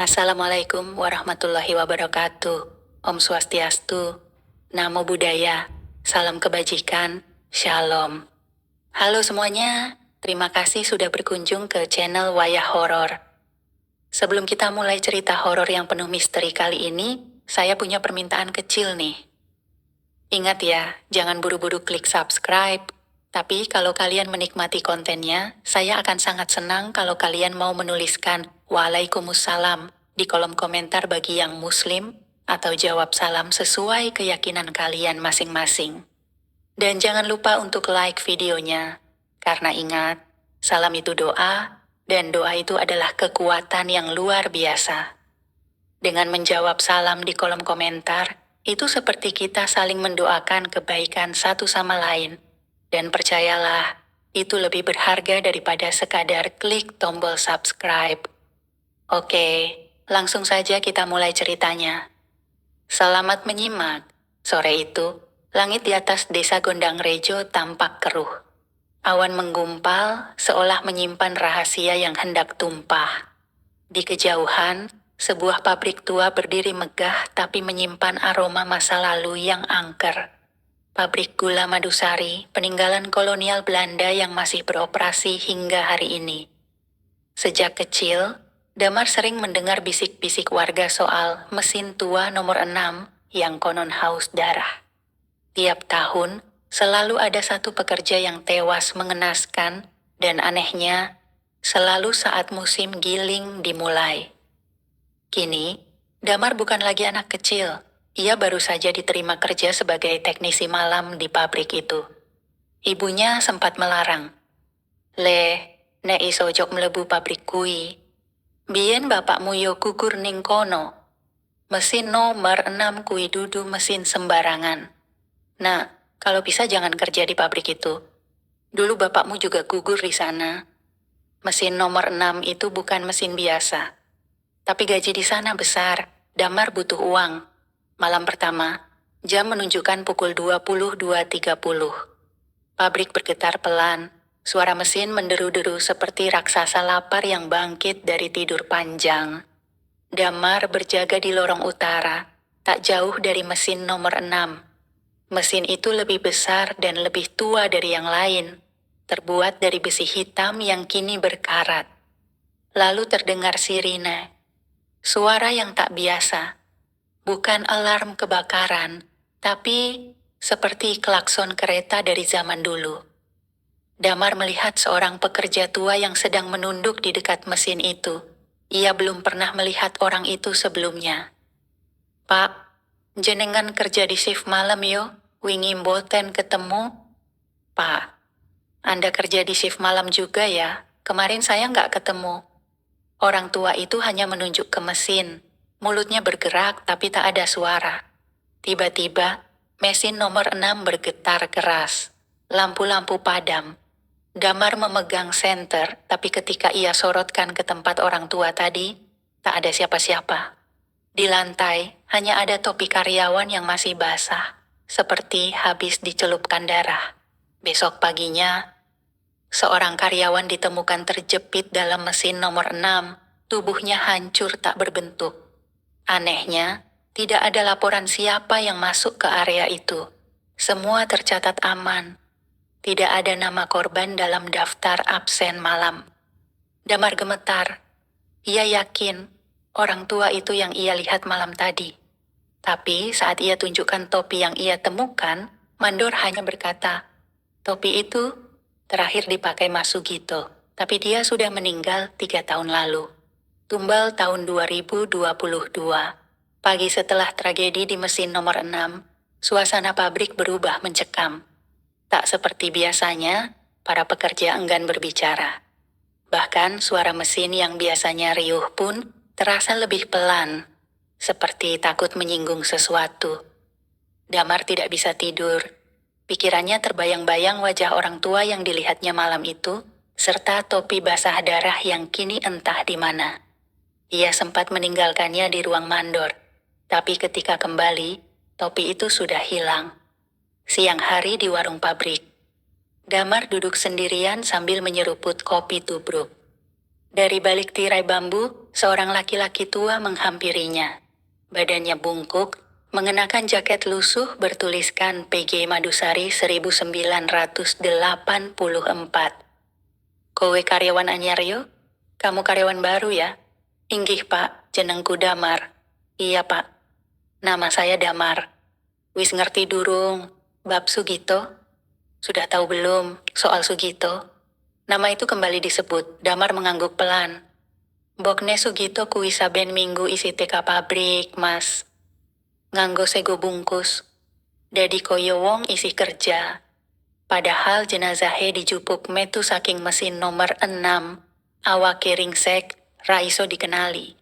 Assalamualaikum warahmatullahi wabarakatuh. Om Swastiastu, Namo Buddhaya, salam kebajikan, Shalom. Halo semuanya, terima kasih sudah berkunjung ke channel Wayah Horor. Sebelum kita mulai cerita horor yang penuh misteri kali ini, saya punya permintaan kecil nih. Ingat ya, jangan buru-buru klik subscribe. Tapi kalau kalian menikmati kontennya, saya akan sangat senang kalau kalian mau menuliskan Waalaikumsalam di kolom komentar bagi yang muslim, atau jawab salam sesuai keyakinan kalian masing-masing. Dan jangan lupa untuk like videonya, karena ingat, salam itu doa, dan doa itu adalah kekuatan yang luar biasa. Dengan menjawab salam di kolom komentar, itu seperti kita saling mendoakan kebaikan satu sama lain. Dan percayalah, itu lebih berharga daripada sekadar klik tombol subscribe. Oke, langsung saja kita mulai ceritanya. Selamat menyimak. Sore itu, langit di atas desa Gondang Rejo tampak keruh. Awan menggumpal, seolah menyimpan rahasia yang hendak tumpah. Di kejauhan, sebuah pabrik tua berdiri megah tapi menyimpan aroma masa lalu yang angker. Pabrik gula Madusari, peninggalan kolonial Belanda yang masih beroperasi hingga hari ini. Sejak kecil, Damar sering mendengar bisik-bisik warga soal mesin tua nomor 6 yang konon haus darah. Tiap tahun, selalu ada satu pekerja yang tewas mengenaskan, dan anehnya, selalu saat musim giling dimulai. Kini, Damar bukan lagi anak kecil. Ia baru saja diterima kerja sebagai teknisi malam di pabrik itu. Ibunya sempat melarang. Nek iso jok mlebu pabrik kui. Bien bapakmu yo gugur ning kono. Mesin nomor 6 kui dudu mesin sembarangan. Nah, kalau bisa jangan kerja di pabrik itu. Dulu bapakmu juga gugur di sana. Mesin nomor 6 itu bukan mesin biasa. Tapi gaji di sana besar. Damar butuh uang. Malam pertama, jam menunjukkan pukul 22.30. Pabrik bergetar pelan, suara mesin menderu-deru seperti raksasa lapar yang bangkit dari tidur panjang. Damar berjaga di lorong utara, tak jauh dari mesin nomor 6. Mesin itu lebih besar dan lebih tua dari yang lain, terbuat dari besi hitam yang kini berkarat. Lalu terdengar sirine, suara yang tak biasa. Bukan alarm kebakaran, tapi seperti klakson kereta dari zaman dulu. Damar melihat seorang pekerja tua yang sedang menunduk di dekat mesin itu. Ia belum pernah melihat orang itu sebelumnya. Pak, jenengan kerja di shift malam yo, wingi mboten ketemu. Pak, Anda kerja di shift malam juga ya, kemarin saya nggak ketemu. Orang tua itu hanya menunjuk ke mesin. Mulutnya bergerak tapi tak ada suara. Tiba-tiba, mesin nomor 6 bergetar keras. Lampu-lampu padam. Damar memegang senter, tapi ketika ia sorotkan ke tempat orang tua tadi, tak ada siapa-siapa. Di lantai, hanya ada topi karyawan yang masih basah, seperti habis dicelupkan darah. Besok paginya, seorang karyawan ditemukan terjepit dalam mesin nomor 6, tubuhnya hancur tak berbentuk. Anehnya, tidak ada laporan siapa yang masuk ke area itu. Semua tercatat aman. Tidak ada nama korban dalam daftar absen malam. Damar gemetar. Ia yakin orang tua itu yang ia lihat malam tadi. Tapi saat ia tunjukkan topi yang ia temukan, mandor hanya berkata, topi itu terakhir dipakai Mas Sugito, tapi dia sudah meninggal 3 tahun lalu. Tumbal tahun 2022. Pagi setelah tragedi di mesin nomor 6, suasana pabrik berubah mencekam. Tak seperti biasanya, para pekerja enggan berbicara. Bahkan suara mesin yang biasanya riuh pun terasa lebih pelan, seperti takut menyinggung sesuatu. Damar tidak bisa tidur. Pikirannya terbayang-bayang wajah orang tua yang dilihatnya malam itu, serta topi basah darah yang kini entah di mana. Ia sempat meninggalkannya di ruang mandor, tapi ketika kembali, topi itu sudah hilang. Siang hari di warung pabrik, Damar duduk sendirian sambil menyeruput kopi tubruk. Dari balik tirai bambu, seorang laki-laki tua menghampirinya. Badannya bungkuk, mengenakan jaket lusuh bertuliskan PG Madusari 1984. Kowe karyawan anyar yo? Kamu karyawan baru ya? Inggih pak, jenengku Damar. Iya pak, nama saya Damar. Wis ngerti durung, bab Sugito? Sudah tahu belum soal Sugito? Nama itu kembali disebut, Damar mengangguk pelan. Bokne Sugito kuwi saben minggu isi TK pabrik, mas. Nganggo sego bungkus. Dadi koyo wong isi kerja. Padahal jenazahe dijupuk metu saking mesin nomor 6. Awake ringsek, ra iso dikenali.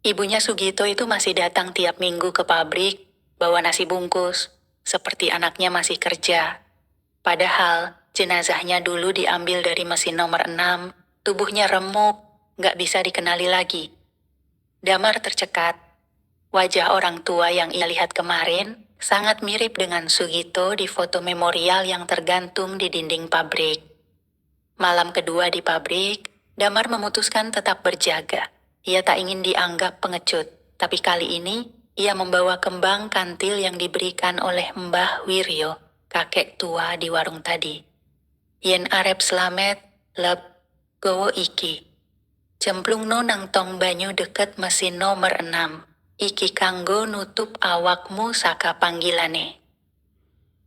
Ibunya Sugito itu masih datang tiap minggu ke pabrik, bawa nasi bungkus, seperti anaknya masih kerja. Padahal, jenazahnya dulu diambil dari mesin nomor 6, tubuhnya remuk, gak bisa dikenali lagi. Damar tercekat. Wajah orang tua yang ia lihat kemarin sangat mirip dengan Sugito di foto memorial yang tergantung di dinding pabrik. Malam kedua di pabrik, Damar memutuskan tetap berjaga. Ia tak ingin dianggap pengecut, tapi kali ini ia membawa kembang kantil yang diberikan oleh Mbah Wiryo, kakek tua di warung tadi. Yen arep slamet, lep, gowo iki. Cemplungno nang tong banyu deket mesin nomor 6. Iki kanggo nutup awakmu saka panggilane.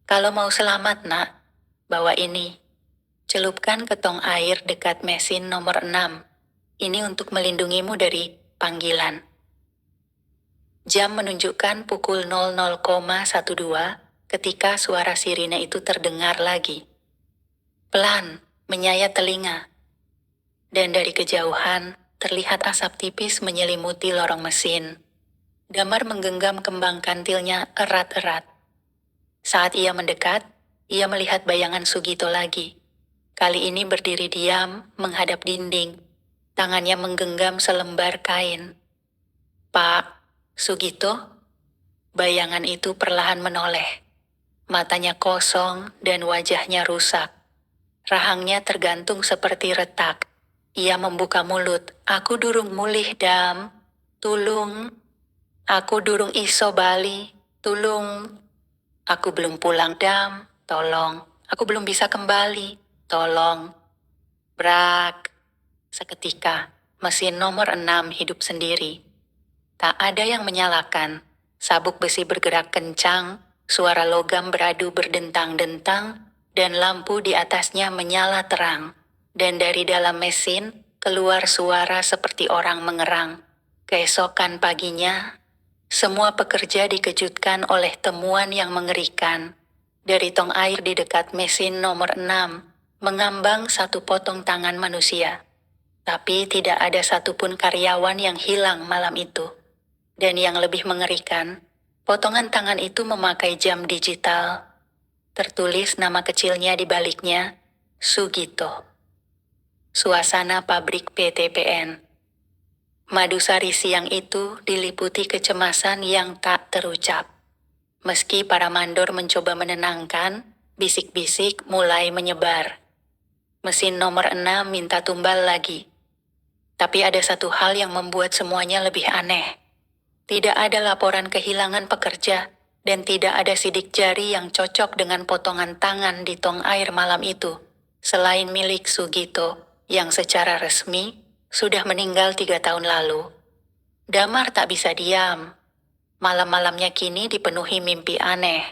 Kalau mau selamat nak, bawa ini. Celupkan ke tong air dekat mesin nomor 6. Ini untuk melindungimu dari panggilan. Jam menunjukkan pukul 00,12 ketika suara sirine itu terdengar lagi. Pelan, menyayat telinga. Dan dari kejauhan, terlihat asap tipis menyelimuti lorong mesin. Damar menggenggam kembang kantilnya erat-erat. Saat ia mendekat, ia melihat bayangan Sugito lagi. Kali ini berdiri diam, menghadap dinding. Tangannya menggenggam selembar kain. Pak, Sugito? Bayangan itu perlahan menoleh. Matanya kosong dan wajahnya rusak. Rahangnya tergantung seperti retak. Ia membuka mulut. Aku durung mulih, Dam. Tulung. Aku durung iso bali. Tulung. Aku belum pulang, Dam. Tolong. Aku belum bisa kembali. Tolong. Brak. Seketika, mesin nomor 6 hidup sendiri. Tak ada yang menyalakan. Sabuk besi bergerak kencang, suara logam beradu berdentang-dentang, dan lampu di atasnya menyala terang. Dan dari dalam mesin, keluar suara seperti orang mengerang. Keesokan paginya, semua pekerja dikejutkan oleh temuan yang mengerikan. Dari tong air di dekat mesin nomor 6, mengambang satu potong tangan manusia. Tapi tidak ada satupun karyawan yang hilang malam itu. Dan yang lebih mengerikan, potongan tangan itu memakai jam digital. Tertulis nama kecilnya di baliknya, Sugito. Suasana pabrik PTPN. Madusari siang itu diliputi kecemasan yang tak terucap. Meski para mandor mencoba menenangkan, bisik-bisik mulai menyebar. Mesin nomor 6 minta tumbal lagi. Tapi ada satu hal yang membuat semuanya lebih aneh. Tidak ada laporan kehilangan pekerja, dan tidak ada sidik jari yang cocok dengan potongan tangan di tong air malam itu, selain milik Sugito, yang secara resmi sudah meninggal 3 tahun lalu. Damar tak bisa diam. Malam-malamnya kini dipenuhi mimpi aneh.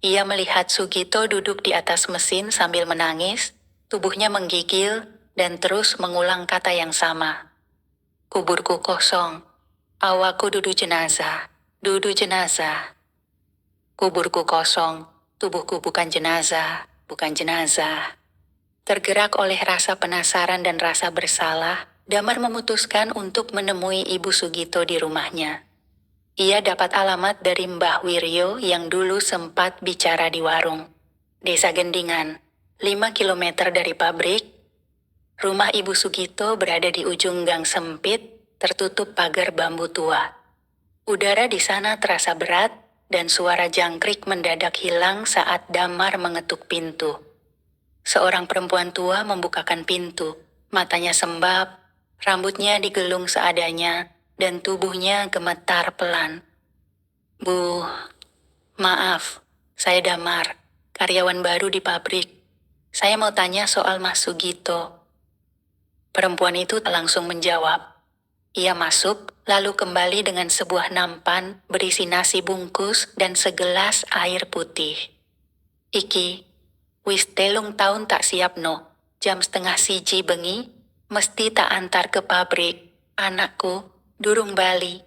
Ia melihat Sugito duduk di atas mesin sambil menangis, tubuhnya menggigil, dan terus mengulang kata yang sama. Kuburku kosong. Awakku dudu jenazah. Dudu jenazah. Kuburku kosong. Tubuhku bukan jenazah. Bukan jenazah. Tergerak oleh rasa penasaran dan rasa bersalah, Damar memutuskan untuk menemui Ibu Sugito di rumahnya. Ia dapat alamat dari Mbah Wiryo yang dulu sempat bicara di warung. Desa Gendingan, 5 kilometer dari pabrik. Rumah Ibu Sugito berada di ujung gang sempit, tertutup pagar bambu tua. Udara di sana terasa berat, dan suara jangkrik mendadak hilang saat Damar mengetuk pintu. Seorang perempuan tua membukakan pintu, matanya sembab, Rambutnya digelung seadanya dan tubuhnya gemetar pelan. Bu, maaf, saya Damar, karyawan baru di pabrik. Saya mau tanya soal Mas Sugito. Perempuan itu langsung menjawab. Ia masuk, lalu kembali dengan sebuah nampan berisi nasi bungkus dan segelas air putih. Iki, wis telung taun tak siap no. Jam 12:30 bengi, mesti tak antar ke pabrik. Anakku, durung bali.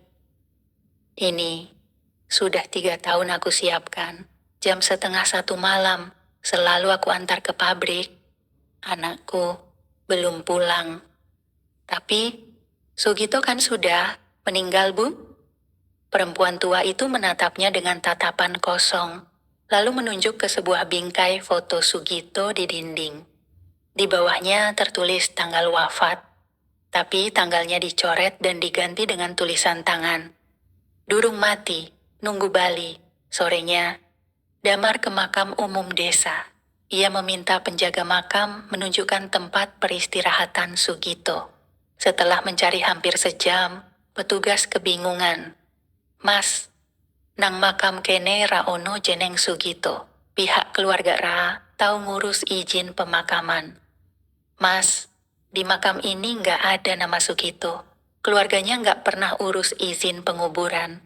Ini, sudah 3 tahun aku siapkan. Jam 12:30 malam, selalu aku antar ke pabrik. Anakku, belum pulang. Tapi, Sugito kan sudah meninggal, Bu? Perempuan tua itu menatapnya dengan tatapan kosong, lalu menunjuk ke sebuah bingkai foto Sugito di dinding. Di bawahnya tertulis tanggal wafat, tapi tanggalnya dicoret dan diganti dengan tulisan tangan. Durung mati, nunggu bali. Sorenya, Damar ke makam umum desa. Ia meminta penjaga makam menunjukkan tempat peristirahatan Sugito. Setelah mencari hampir sejam, petugas kebingungan. Mas, nang makam kene ra ono jeneng Sugito. Pihak keluarga Ra tahu ngurus izin pemakaman. Mas, di makam ini nggak ada nama Sugito. Keluarganya nggak pernah urus izin penguburan.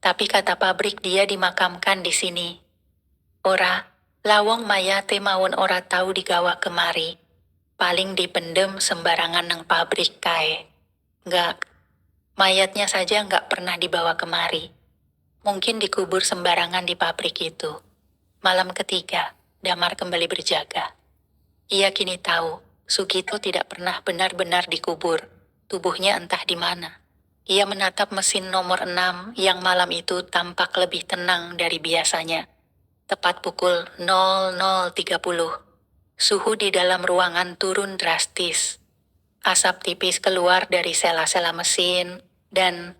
Tapi kata pabrik dia dimakamkan di sini. Ora, lawong mayate mawon ora tahu digawa kemari. Paling dipendem sembarangan nang pabrik kae. Nggak, mayatnya saja nggak pernah dibawa kemari. Mungkin dikubur sembarangan di pabrik itu. Malam ketiga, Damar kembali berjaga. Ia kini tahu, Sugito tidak pernah benar-benar dikubur. Tubuhnya entah di mana. Ia menatap mesin nomor 6 yang malam itu tampak lebih tenang dari biasanya. Tepat pukul 00.30. Suhu di dalam ruangan turun drastis. Asap tipis keluar dari sela-sela mesin, dan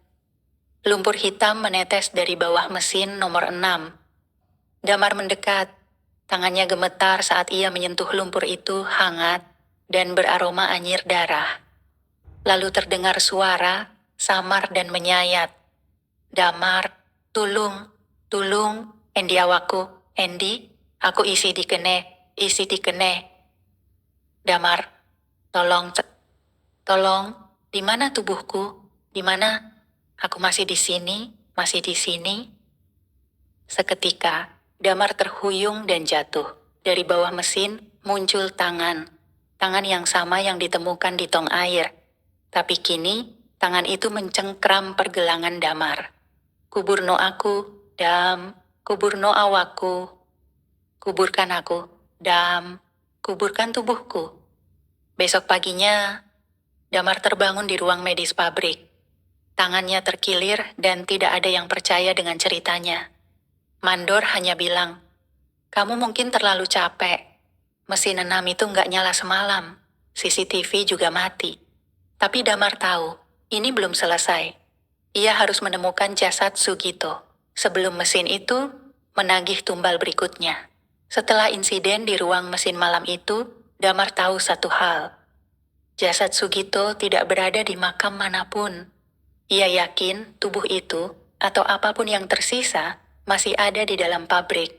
lumpur hitam menetes dari bawah mesin nomor 6. Damar mendekat. Tangannya gemetar saat ia menyentuh lumpur itu hangat dan beraroma anyir darah. Lalu terdengar suara, samar dan menyayat. Damar, tulung, Endi awaku, Endi, aku isi dikene. Damar, tolong, di mana tubuhku? Di mana? Aku masih di sini. Seketika, Damar terhuyung dan jatuh. Dari bawah mesin muncul tangan yang sama yang ditemukan di tong air. Tapi kini, tangan itu mencengkram pergelangan Damar. Kuburno aku, Dam, kuburno awaku. Kuburkan aku, Dam, kuburkan tubuhku. Besok paginya, Damar terbangun di ruang medis pabrik. Tangannya terkilir dan tidak ada yang percaya dengan ceritanya. Mandor hanya bilang, kamu mungkin terlalu capek. Mesin 6 itu nggak nyala semalam. CCTV juga mati. Tapi Damar tahu, ini belum selesai. Ia harus menemukan jasad Sugito sebelum mesin itu menagih tumbal berikutnya. Setelah insiden di ruang mesin malam itu, Damar tahu satu hal. Jasad Sugito tidak berada di makam manapun. Ia yakin tubuh itu, atau apapun yang tersisa, masih ada di dalam pabrik.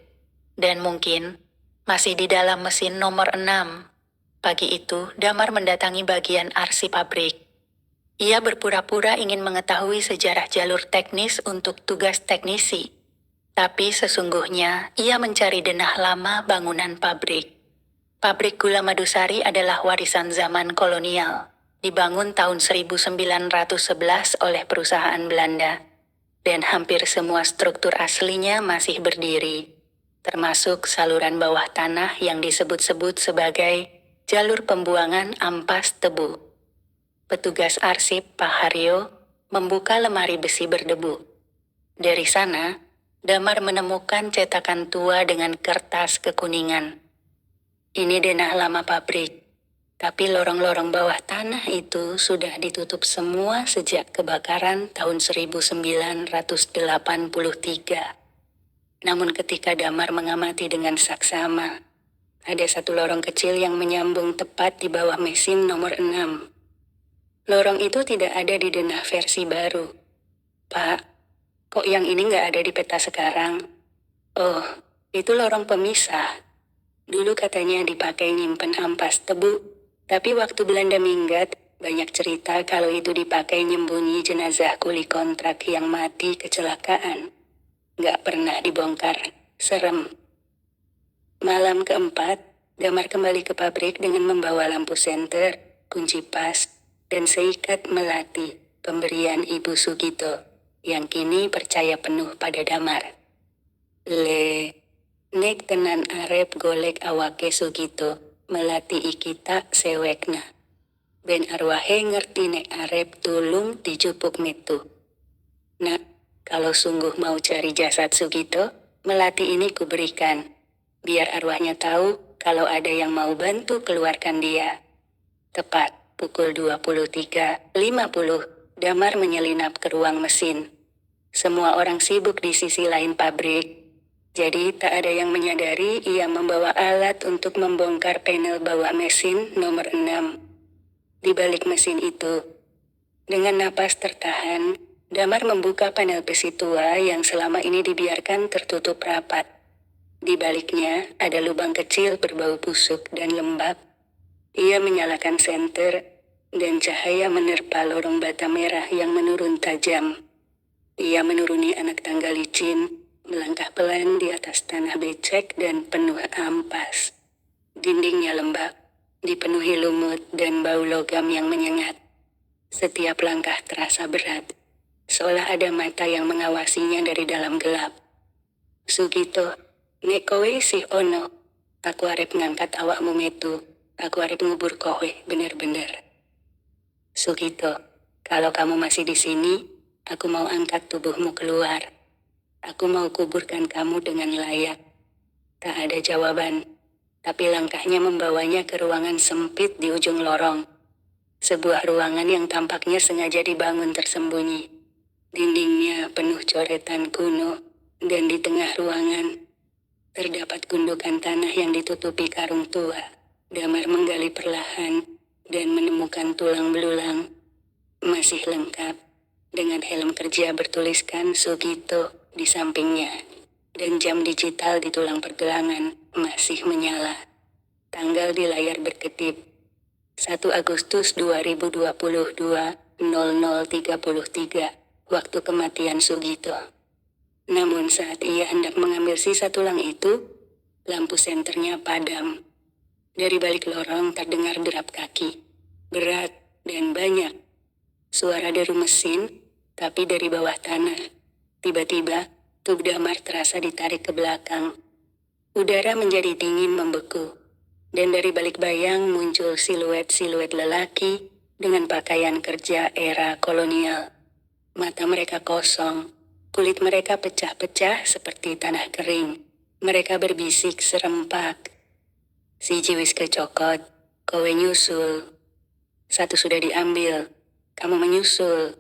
Dan mungkin, masih di dalam mesin nomor 6. Pagi itu, Damar mendatangi bagian arsip pabrik. Ia berpura-pura ingin mengetahui sejarah jalur teknis untuk tugas teknisi. Tapi sesungguhnya, ia mencari denah lama bangunan pabrik. Pabrik gula Madusari adalah warisan zaman kolonial. Dibangun tahun 1911 oleh perusahaan Belanda. Dan hampir semua struktur aslinya masih berdiri. Termasuk saluran bawah tanah yang disebut-sebut sebagai jalur pembuangan ampas tebu. Petugas arsip Pak Haryo membuka lemari besi berdebu. Dari sana, Damar menemukan cetakan tua dengan kertas kekuningan. Ini denah lama pabrik, tapi lorong-lorong bawah tanah itu sudah ditutup semua sejak kebakaran tahun 1983. Namun ketika Damar mengamati dengan saksama, ada satu lorong kecil yang menyambung tepat di bawah mesin nomor 6. Lorong itu tidak ada di denah versi baru. Pak, kok yang ini nggak ada di peta sekarang? Oh, itu lorong pemisah. Dulu katanya dipakai nyimpen ampas tebu, tapi waktu Belanda minggat, banyak cerita kalau itu dipakai nyembunyi jenazah kuli kontrak yang mati kecelakaan. Nggak pernah dibongkar, serem. Malam keempat, Damar kembali ke pabrik dengan membawa lampu senter, kunci pas, dan seikat melati, pemberian Ibu Sugito, yang kini percaya penuh pada Damar. Nek tenan arep golek awake Sugito, melati ikita sewekna. Ben arwahe ngerti nek arep tulung dijupuk metu. Nah, kalau sungguh mau cari jasad Sugito, melati ini kuberikan. Biar arwahnya tahu kalau ada yang mau bantu keluarkan dia. Tepat pukul 23.50, Damar menyelinap ke ruang mesin. Semua orang sibuk di sisi lain pabrik. Jadi tak ada yang menyadari ia membawa alat untuk membongkar panel bawah mesin nomor 6. Di balik mesin itu, dengan napas tertahan, Damar membuka panel besi tua yang selama ini dibiarkan tertutup rapat. Di baliknya ada lubang kecil berbau busuk dan lembab. Ia menyalakan senter, dan cahaya menerpa lorong bata merah yang menurun tajam. Ia menuruni anak tangga licin, melangkah pelan di atas tanah becek dan penuh ampas. Dindingnya lembab, dipenuhi lumut dan bau logam yang menyengat. Setiap langkah terasa berat, seolah ada mata yang mengawasinya dari dalam gelap. Sugito, nek kowe sih ono, aku arep ngangkat awakmu metu, aku arep ngubur kowe bener-bener. Sugito, kalau kamu masih di sini, aku mau angkat tubuhmu keluar. Aku mau kuburkan kamu dengan layak. Tak ada jawaban, tapi langkahnya membawanya ke ruangan sempit di ujung lorong. Sebuah ruangan yang tampaknya sengaja dibangun tersembunyi. Dindingnya penuh coretan kuno, dan di tengah ruangan terdapat gundukan tanah yang ditutupi karung tua. Damar menggali perlahan dan menemukan tulang belulang. Masih lengkap, dengan helm kerja bertuliskan Sugito di sampingnya. Dan jam digital di tulang pergelangan masih menyala. Tanggal di layar berkedip. 1 Agustus 2022, 00.33, waktu kematian Sugito. Namun saat ia hendak mengambil sisa tulang itu, lampu senternya padam. Dari balik lorong terdengar derap kaki, berat dan banyak. Suara deru mesin, tapi dari bawah tanah. Tiba-tiba, tubuh Damar terasa ditarik ke belakang. Udara menjadi dingin membeku, dan dari balik bayang muncul siluet-siluet lelaki dengan pakaian kerja era kolonial. Mata mereka kosong. Kulit mereka pecah-pecah seperti tanah kering. Mereka berbisik serempak. Siji wis kecokot, kowe nyusul. 1 sudah diambil, kamu menyusul.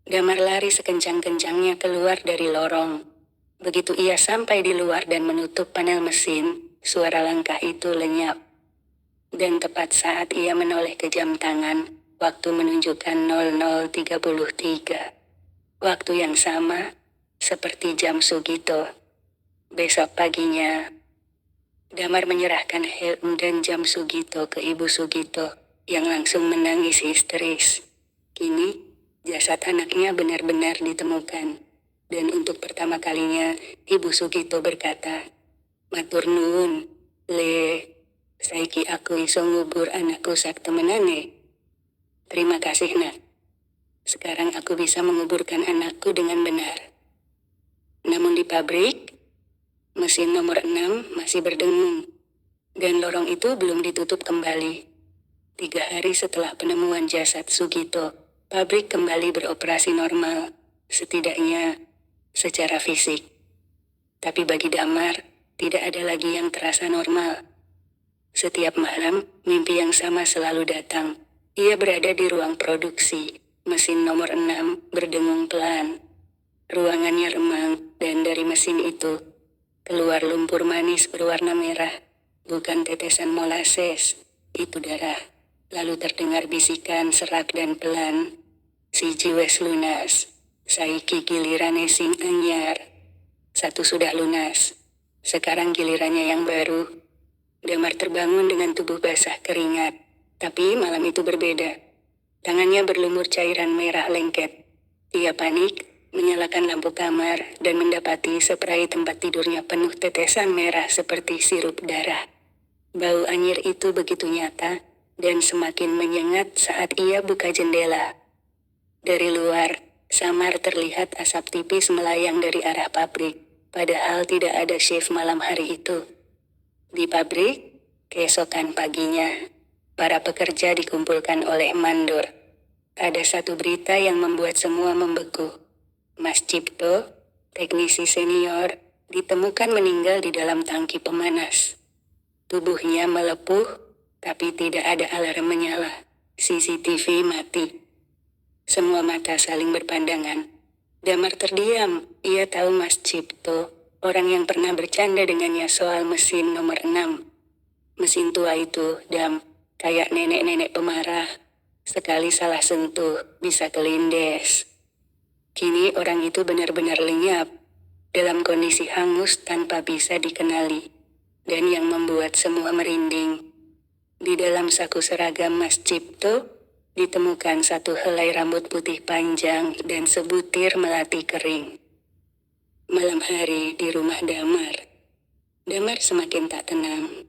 Damar lari sekencang-kencangnya keluar dari lorong. Begitu ia sampai di luar dan menutup panel mesin, suara langkah itu lenyap. Dan tepat saat ia menoleh ke jam tangan, waktu menunjukkan 00.33. Waktu yang sama, seperti jam Sugito. Besok paginya, Damar menyerahkan helm dan jam Sugito ke Ibu Sugito, yang langsung menangis histeris. Kini, jasad anaknya benar-benar ditemukan. Dan untuk pertama kalinya, Ibu Sugito berkata, "Matur nuwun, saiki aku iso ngubur anakku sak temenane. Terima kasih, Nak. Sekarang aku bisa menguburkan anakku dengan benar." Namun di pabrik, mesin nomor 6 masih berdengung, dan lorong itu belum ditutup kembali. 3 hari setelah penemuan jasad Sugito, pabrik kembali beroperasi normal, setidaknya secara fisik. Tapi bagi Damar, tidak ada lagi yang terasa normal. Setiap malam, mimpi yang sama selalu datang. Ia berada di ruang produksi. Mesin nomor 6 berdengung pelan. Ruangannya remang, dan dari mesin itu keluar lumpur manis berwarna merah. Bukan tetesan molasses, itu darah. Lalu terdengar bisikan serak dan pelan. Siji wes lunas, saiki gilirane sing anyar. Satu sudah lunas, sekarang gilirannya yang baru. Damar terbangun dengan tubuh basah keringat, tapi malam itu berbeda. Tangannya berlumur cairan merah lengket. Ia panik, menyalakan lampu kamar, dan mendapati spray tempat tidurnya penuh tetesan merah seperti sirup darah. Bau anyir itu begitu nyata, dan semakin menyengat saat ia buka jendela. Dari luar, samar terlihat asap tipis melayang dari arah pabrik, padahal tidak ada shift malam hari itu. Di pabrik, keesokan paginya, para pekerja dikumpulkan oleh mandor. Ada satu berita yang membuat semua membeku. Mas Cipto, teknisi senior, ditemukan meninggal di dalam tangki pemanas. Tubuhnya melepuh, tapi tidak ada alarm menyala. CCTV mati. Semua mata saling berpandangan. Damar terdiam. Ia tahu Mas Cipto, orang yang pernah bercanda dengannya soal mesin nomor 6. Mesin tua itu, Dam, kayak nenek-nenek pemarah. Sekali salah sentuh, bisa kelindes. Kini orang itu benar-benar lenyap, dalam kondisi hangus tanpa bisa dikenali. Dan yang membuat semua merinding, di dalam saku seragam Mas Cipto, ditemukan satu helai rambut putih panjang dan sebutir melati kering. Malam hari di rumah Damar semakin tak tenang.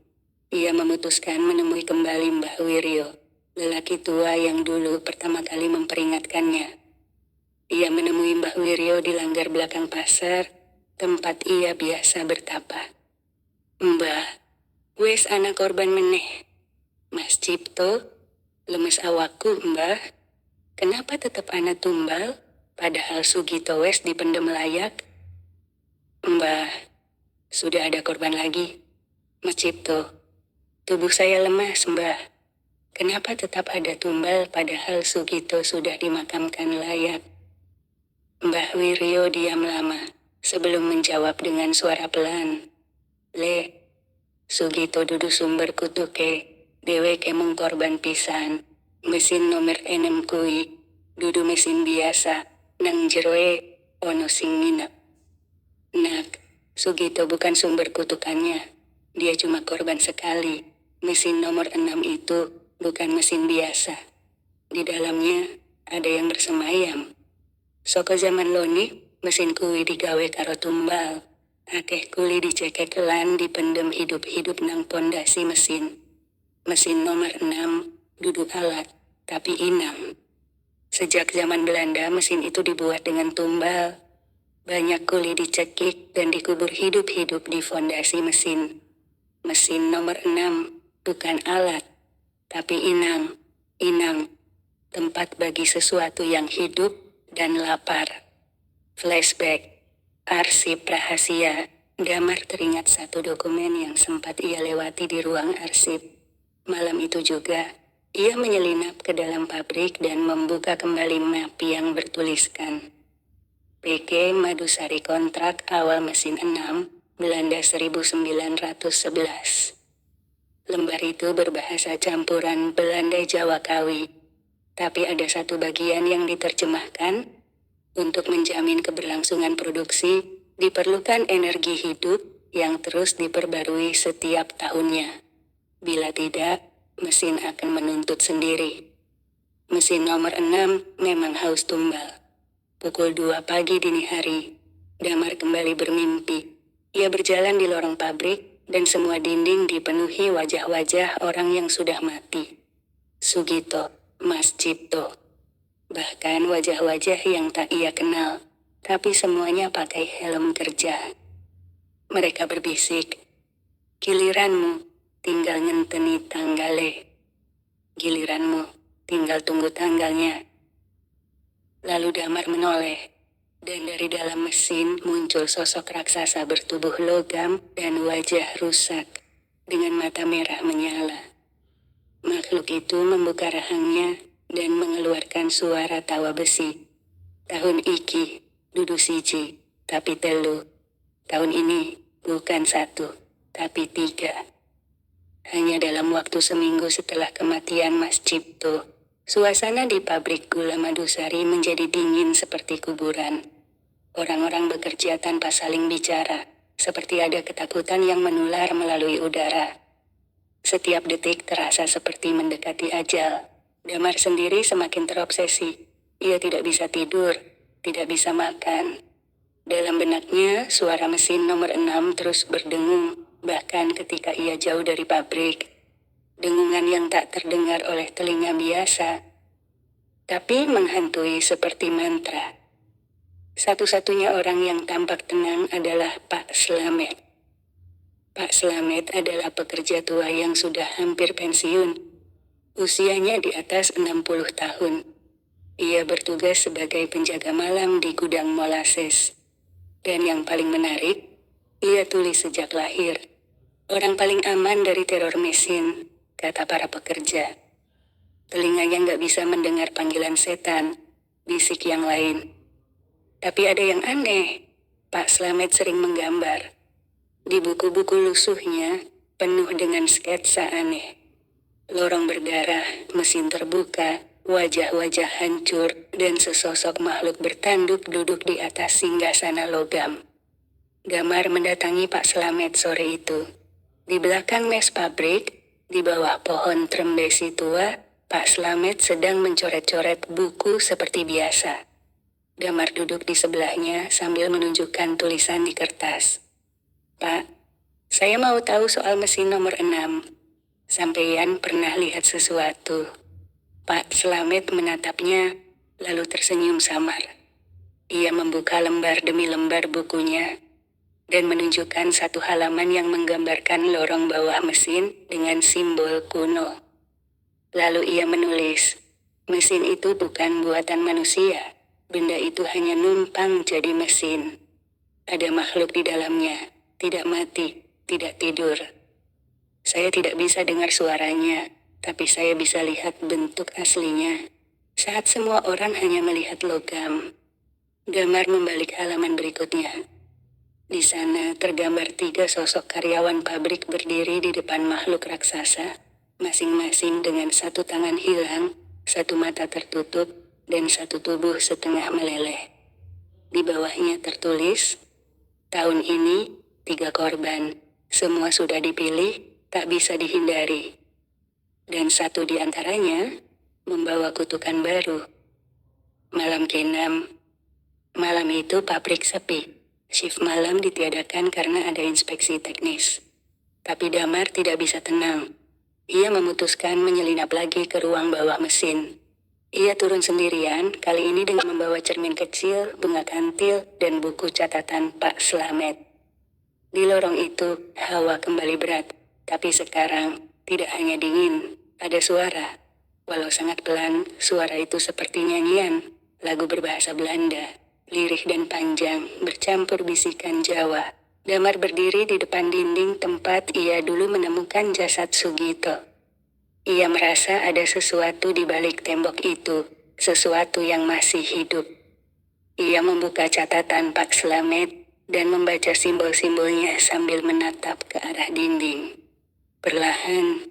Ia memutuskan menemui kembali Mbah Wiryo, lelaki tua yang dulu pertama kali memperingatkannya. Ia menemui Mbah Wiryo di langgar belakang pasar, tempat ia biasa bertapa. Mbah, wes anak korban meneh. Mas Cipto, lemes awakku, Mbah. Kenapa tetap anak tumbal, padahal Sugito wes dipendem layak? Mbah, sudah ada korban lagi. Mas Cipto, tubuh saya lemas, Mbah. Kenapa tetap ada tumbal padahal Sugito sudah dimakamkan layak? Mbah Wiryo diam lama sebelum menjawab dengan suara pelan. Le, Sugito dudu sumber kutuke, dheweke mung korban pisan. Mesin nomor 6 kui, dudu mesin biasa, nang jeroe ono sing nginep. Nak, Sugito bukan sumber kutukannya. Dia cuma korban sekali. Mesin nomor 6 itu bukan mesin biasa. Di dalamnya ada yang bersemayam. Soko zaman loni, mesin kuwi digawe karo tumbal. Akeh kuli dicekek lan dipendem hidup-hidup nang pondasi mesin. Mesin nomor 6 duduk alat, tapi inam. Sejak zaman Belanda mesin itu dibuat dengan tumbal. Banyak kuli dicekik dan dikubur hidup-hidup di fondasi mesin. Mesin nomor 6 bukan alat, tapi inang. Inang, tempat bagi sesuatu yang hidup dan lapar. Flashback, arsip rahasia. Damar teringat satu dokumen yang sempat ia lewati di ruang arsip. Malam itu juga, ia menyelinap ke dalam pabrik dan membuka kembali map yang bertuliskan PK Madusari kontrak awal mesin 6, Belanda 1911. Lembar itu berbahasa campuran Belanda Jawa Kawi, tapi ada satu bagian yang diterjemahkan. Untuk menjamin keberlangsungan produksi, diperlukan energi hidup yang terus diperbarui setiap tahunnya. Bila tidak, mesin akan menuntut sendiri. Mesin nomor 6 memang haus tumbal. Pukul 2 pagi dini hari, Damar kembali bermimpi. Ia berjalan di lorong pabrik, dan semua dinding dipenuhi wajah-wajah orang yang sudah mati. Sugito, Mas Cipto. Bahkan wajah-wajah yang tak ia kenal, tapi semuanya pakai helm kerja. Mereka berbisik, giliranmu tinggal ngenteni tanggale. Giliranmu tinggal tunggu tanggalnya. Lalu Damar menoleh, dan dari dalam mesin muncul sosok raksasa bertubuh logam dan wajah rusak, dengan mata merah menyala. Makhluk itu membuka rahangnya dan mengeluarkan suara tawa besi. Tahun iki, dudu siji, tapi telu. Tahun ini, bukan 1, tapi 3. Hanya dalam waktu seminggu setelah kematian Mas Cipto, suasana di pabrik gula Madusari menjadi dingin seperti kuburan. Orang-orang bekerja tanpa saling bicara, seperti ada ketakutan yang menular melalui udara. Setiap detik terasa seperti mendekati ajal. Damar sendiri semakin terobsesi. Ia tidak bisa tidur, tidak bisa makan. Dalam benaknya, suara mesin nomor 6 terus berdengung, bahkan ketika ia jauh dari pabrik. Dengungan yang tak terdengar oleh telinga biasa, tapi menghantui seperti mantra. Satu-satunya orang yang tampak tenang adalah Pak Slamet. Pak Slamet adalah pekerja tua yang sudah hampir pensiun. Usianya di atas 60 tahun. Ia bertugas sebagai penjaga malam di gudang molases. Dan yang paling menarik, ia tulis sejak lahir. Orang paling aman dari teror mesin, kata para pekerja. Telinganya nggak bisa mendengar panggilan setan, bisik yang lain. Tapi ada yang aneh, Pak Slamet sering menggambar. Di buku-buku lusuhnya, penuh dengan sketsa aneh. Lorong berdarah, mesin terbuka, wajah-wajah hancur, dan sesosok makhluk bertanduk duduk di atas singgasana logam. Damar mendatangi Pak Slamet sore itu. Di belakang mes pabrik, di bawah pohon trembesi tua, Pak Slamet sedang mencoret-coret buku seperti biasa. Damar duduk di sebelahnya sambil menunjukkan tulisan di kertas. Pak, saya mau tahu soal mesin nomor 6. Sampeyan pernah lihat sesuatu? Pak Slamet menatapnya, lalu tersenyum samar. Ia membuka lembar demi lembar bukunya, dan menunjukkan satu halaman yang menggambarkan lorong bawah mesin dengan simbol kuno. Lalu ia menulis, mesin itu bukan buatan manusia, benda itu hanya numpang jadi mesin. Ada makhluk di dalamnya, tidak mati, tidak tidur. Saya tidak bisa dengar suaranya, tapi saya bisa lihat bentuk aslinya. Saat semua orang hanya melihat logam. Damar membalik halaman berikutnya. Di sana tergambar 3 sosok karyawan pabrik berdiri di depan makhluk raksasa, masing-masing dengan satu tangan hilang, satu mata tertutup, dan satu tubuh setengah meleleh. Di bawahnya tertulis, tahun ini 3 korban, semua sudah dipilih, tak bisa dihindari. Dan satu di antaranya membawa kutukan baru. Malam ke-6. Malam itu pabrik sepi. Shift malam ditiadakan karena ada inspeksi teknis. Tapi Damar tidak bisa tenang. Ia memutuskan menyelinap lagi ke ruang bawah mesin. Ia turun sendirian, kali ini dengan membawa cermin kecil, bunga kantil, dan buku catatan Pak Slamet. Di lorong itu, hawa kembali berat. Tapi sekarang, tidak hanya dingin, ada suara. Walau sangat pelan, suara itu seperti nyanyian, lagu berbahasa Belanda, lirih dan panjang, bercampur bisikan Jawa. Damar berdiri di depan dinding tempat ia dulu menemukan jasad Sugito. Ia merasa ada sesuatu di balik tembok itu, sesuatu yang masih hidup. Ia membuka catatan Pak Slamet dan membaca simbol-simbolnya sambil menatap ke arah dinding. Perlahan,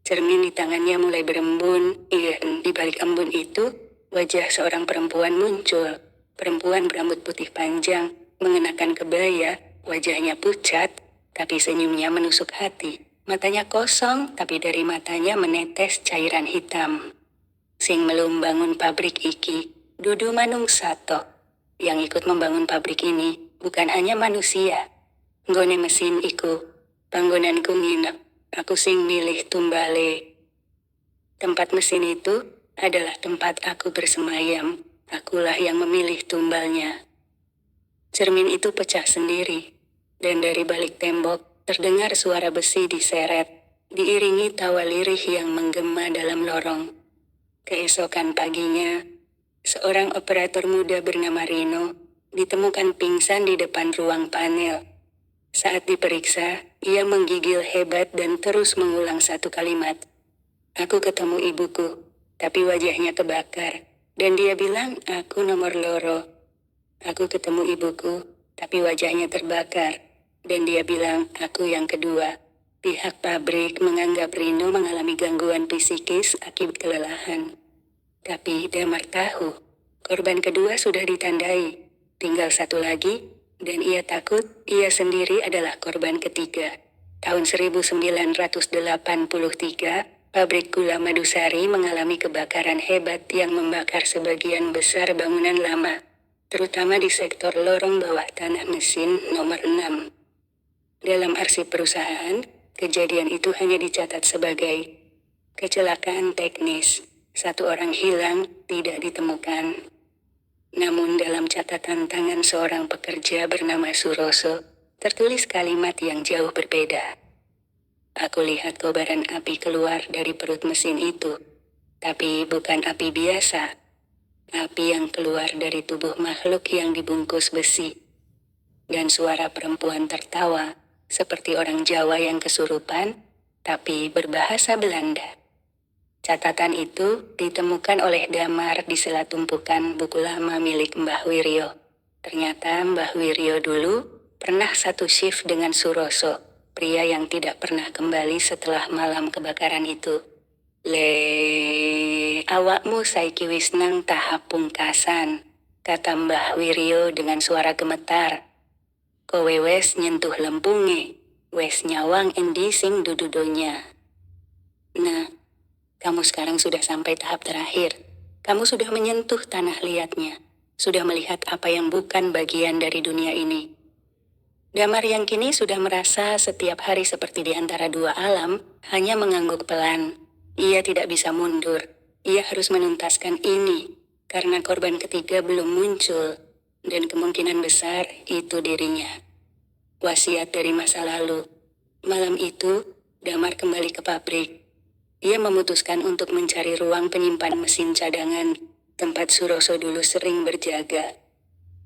cermin di tangannya mulai berembun. Di balik embun itu, wajah seorang perempuan muncul. Perempuan berambut putih panjang, mengenakan kebaya, wajahnya pucat, tapi senyumnya menusuk hati. Matanya kosong, tapi dari matanya menetes cairan hitam. Sing melum bangun pabrik iki, dudu manungsato. Yang ikut membangun pabrik ini bukan hanya manusia. Nggone mesin iku, panggonanku nginep, aku sing milih tumbale. Tempat mesin itu adalah tempat aku bersemayam, akulah yang memilih tumbalnya. Cermin itu pecah sendiri, dan dari balik tembok terdengar suara besi diseret, diiringi tawa lirih yang menggema dalam lorong. Keesokan paginya, seorang operator muda bernama Rino ditemukan pingsan di depan ruang panel. Saat diperiksa, ia menggigil hebat dan terus mengulang satu kalimat. Aku ketemu ibuku, tapi wajahnya kebakar, dan dia bilang aku nomor loro. Aku ketemu ibuku, tapi wajahnya terbakar, dan dia bilang aku yang kedua. Pihak pabrik menganggap Rino mengalami gangguan psikis akibat kelelahan. Tapi Damar tahu, korban kedua sudah ditandai. Tinggal satu lagi, dan ia takut ia sendiri adalah korban ketiga. Tahun 1983, pabrik gula Madusari mengalami kebakaran hebat yang membakar sebagian besar bangunan lama, terutama di sektor lorong bawah tanah mesin nomor 6. Dalam arsip perusahaan, kejadian itu hanya dicatat sebagai kecelakaan teknis. Satu orang hilang, tidak ditemukan. Namun dalam catatan tangan seorang pekerja bernama Suroso, tertulis kalimat yang jauh berbeda. Aku lihat kobaran api keluar dari perut mesin itu, tapi bukan api biasa. Api yang keluar dari tubuh makhluk yang dibungkus besi. Dan suara perempuan tertawa, seperti orang Jawa yang kesurupan, tapi berbahasa Belanda. Catatan itu ditemukan oleh Damar di sela tumpukan buku lama milik Mbah Wiryo. Ternyata Mbah Wiryo dulu pernah satu shift dengan Suroso, pria yang tidak pernah kembali setelah malam kebakaran itu. Awakmu saiki wis nang tahap pungkasan, kata Mbah Wiryo dengan suara gemetar. Kowe wes nyentuh lempunge, wes nyawang endi sing dududonya. Nah, kamu sekarang sudah sampai tahap terakhir. Kamu sudah menyentuh tanah liatnya, sudah melihat apa yang bukan bagian dari dunia ini. Damar yang kini sudah merasa setiap hari seperti di antara dua alam, hanya mengangguk pelan. Ia tidak bisa mundur. Ia harus menuntaskan ini, karena korban ketiga belum muncul, dan kemungkinan besar itu dirinya. Wasiat dari masa lalu. Malam itu, Damar kembali ke pabrik. Ia memutuskan untuk mencari ruang penyimpan mesin cadangan, tempat Suroso dulu sering berjaga.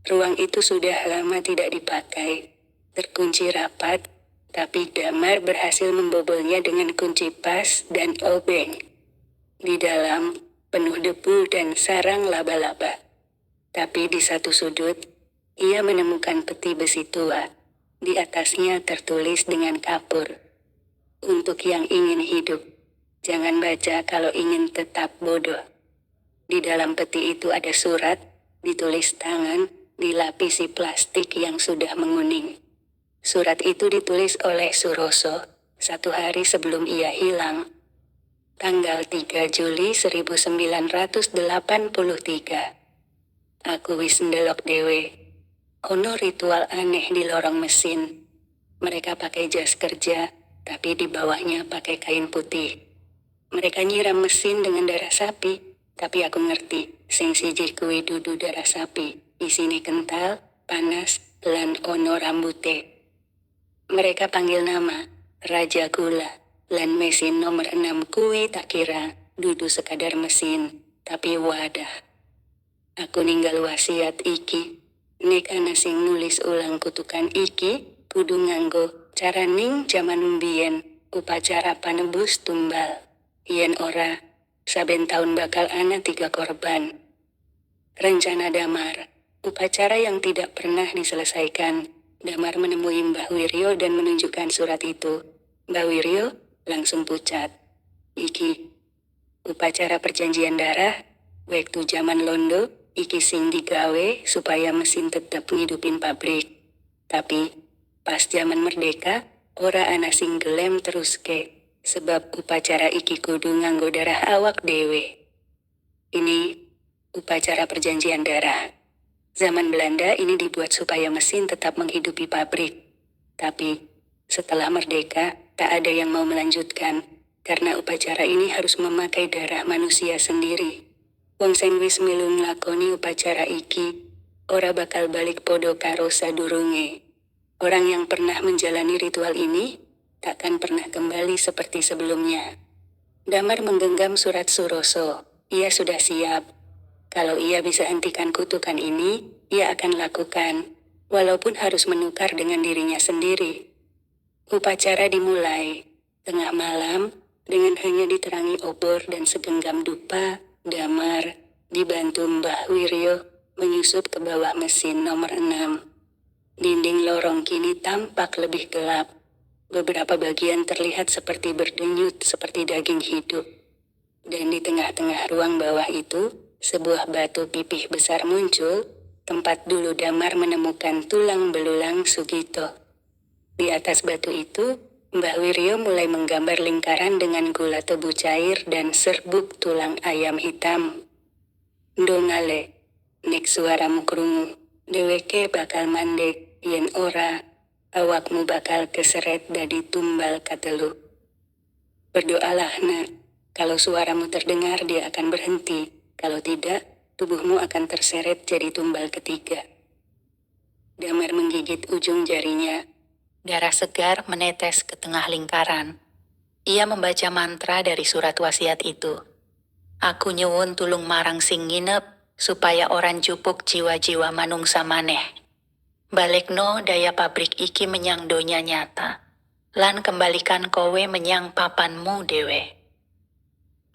Ruang itu sudah lama tidak dipakai, terkunci rapat, tapi Damar berhasil membobolnya dengan kunci pas dan obeng. Di dalam, penuh debu dan sarang laba-laba. Tapi di satu sudut, ia menemukan peti besi tua. Di atasnya tertulis dengan kapur. Untuk yang ingin hidup, jangan baca kalau ingin tetap bodoh. Di dalam peti itu ada surat, ditulis tangan, dilapisi plastik yang sudah menguning. Surat itu ditulis oleh Suroso, 1 hari sebelum ia hilang. Tanggal 3 Juli 1983. Aku wis ndelok dewe. Ono ritual aneh di lorong mesin. Mereka pakai jas kerja, tapi di bawahnya pakai kain putih. Mereka nyiram mesin dengan darah sapi, tapi aku ngerti, sing siji kuwi dudu darah sapi. Isine kental, panas, lan ono rambute. Mereka panggil nama, Raja Gula, lan mesin nomor 6 kuwi tak kira, dudu sekadar mesin, tapi wadah. Aku ninggal wasiat iki. Nek ana sing nulis ulang kutukan iki, kudu nganggo cara ning jaman mbiyen, upacara panebus tumbal. Yen ora, saben tahun bakal ana 3 korban. Rencana Damar, upacara yang tidak pernah diselesaikan. Damar menemui Mbah Wiryo dan menunjukkan surat itu. Mbah Wiryo langsung pucat. Iki, upacara perjanjian darah, waktu zaman Londo, iki sing digawe supaya mesin tetap ngidupin pabrik. Tapi pas zaman merdeka, ora ana sing gelem teruske, sebab upacara iki kudu nganggo darah awak dewe. Ini upacara perjanjian darah. Zaman Belanda ini dibuat supaya mesin tetap menghidupi pabrik. Tapi setelah merdeka, tak ada yang mau melanjutkan, karena upacara ini harus memakai darah manusia sendiri. Wong sing wis milu nglakoni upacara iki, ora bakal balik podo karo sadurunge. Orang yang pernah menjalani ritual ini, takkan pernah kembali seperti sebelumnya. Damar menggenggam surat Suroso. Ia sudah siap. Kalau ia bisa hentikan kutukan ini, ia akan lakukan, walaupun harus menukar dengan dirinya sendiri. Upacara dimulai. Tengah malam, dengan hanya diterangi obor dan segenggam dupa, Damar, dibantu Mbah Wiryo, menyusup ke bawah mesin nomor 6. Dinding lorong kini tampak lebih gelap. Beberapa bagian terlihat seperti berdenyut seperti daging hidup. Dan di tengah-tengah ruang bawah itu, sebuah batu pipih besar muncul, tempat dulu Damar menemukan tulang belulang Sugito. Di atas batu itu, Mbah Wiryo mulai menggambar lingkaran dengan gula tebu cair dan serbuk tulang ayam hitam. Ndongale, nek suaramu krungu, dheweke bakal mandek, yen ora, awakmu bakal keseret dadi tumbal katelu. Berdoalah nak, kalau suaramu terdengar dia akan berhenti, kalau tidak, tubuhmu akan terseret jadi tumbal ketiga. Damar menggigit ujung jarinya. Darah segar menetes ke tengah lingkaran. Ia membaca mantra dari surat wasiat itu. Aku nyuwun tulung marang sing nginep, supaya orang jupuk jiwa-jiwa manungsa maneh. Balekno daya pabrik iki menyang donya nyata. Lan kembalikan kowe menyang papanmu dewe.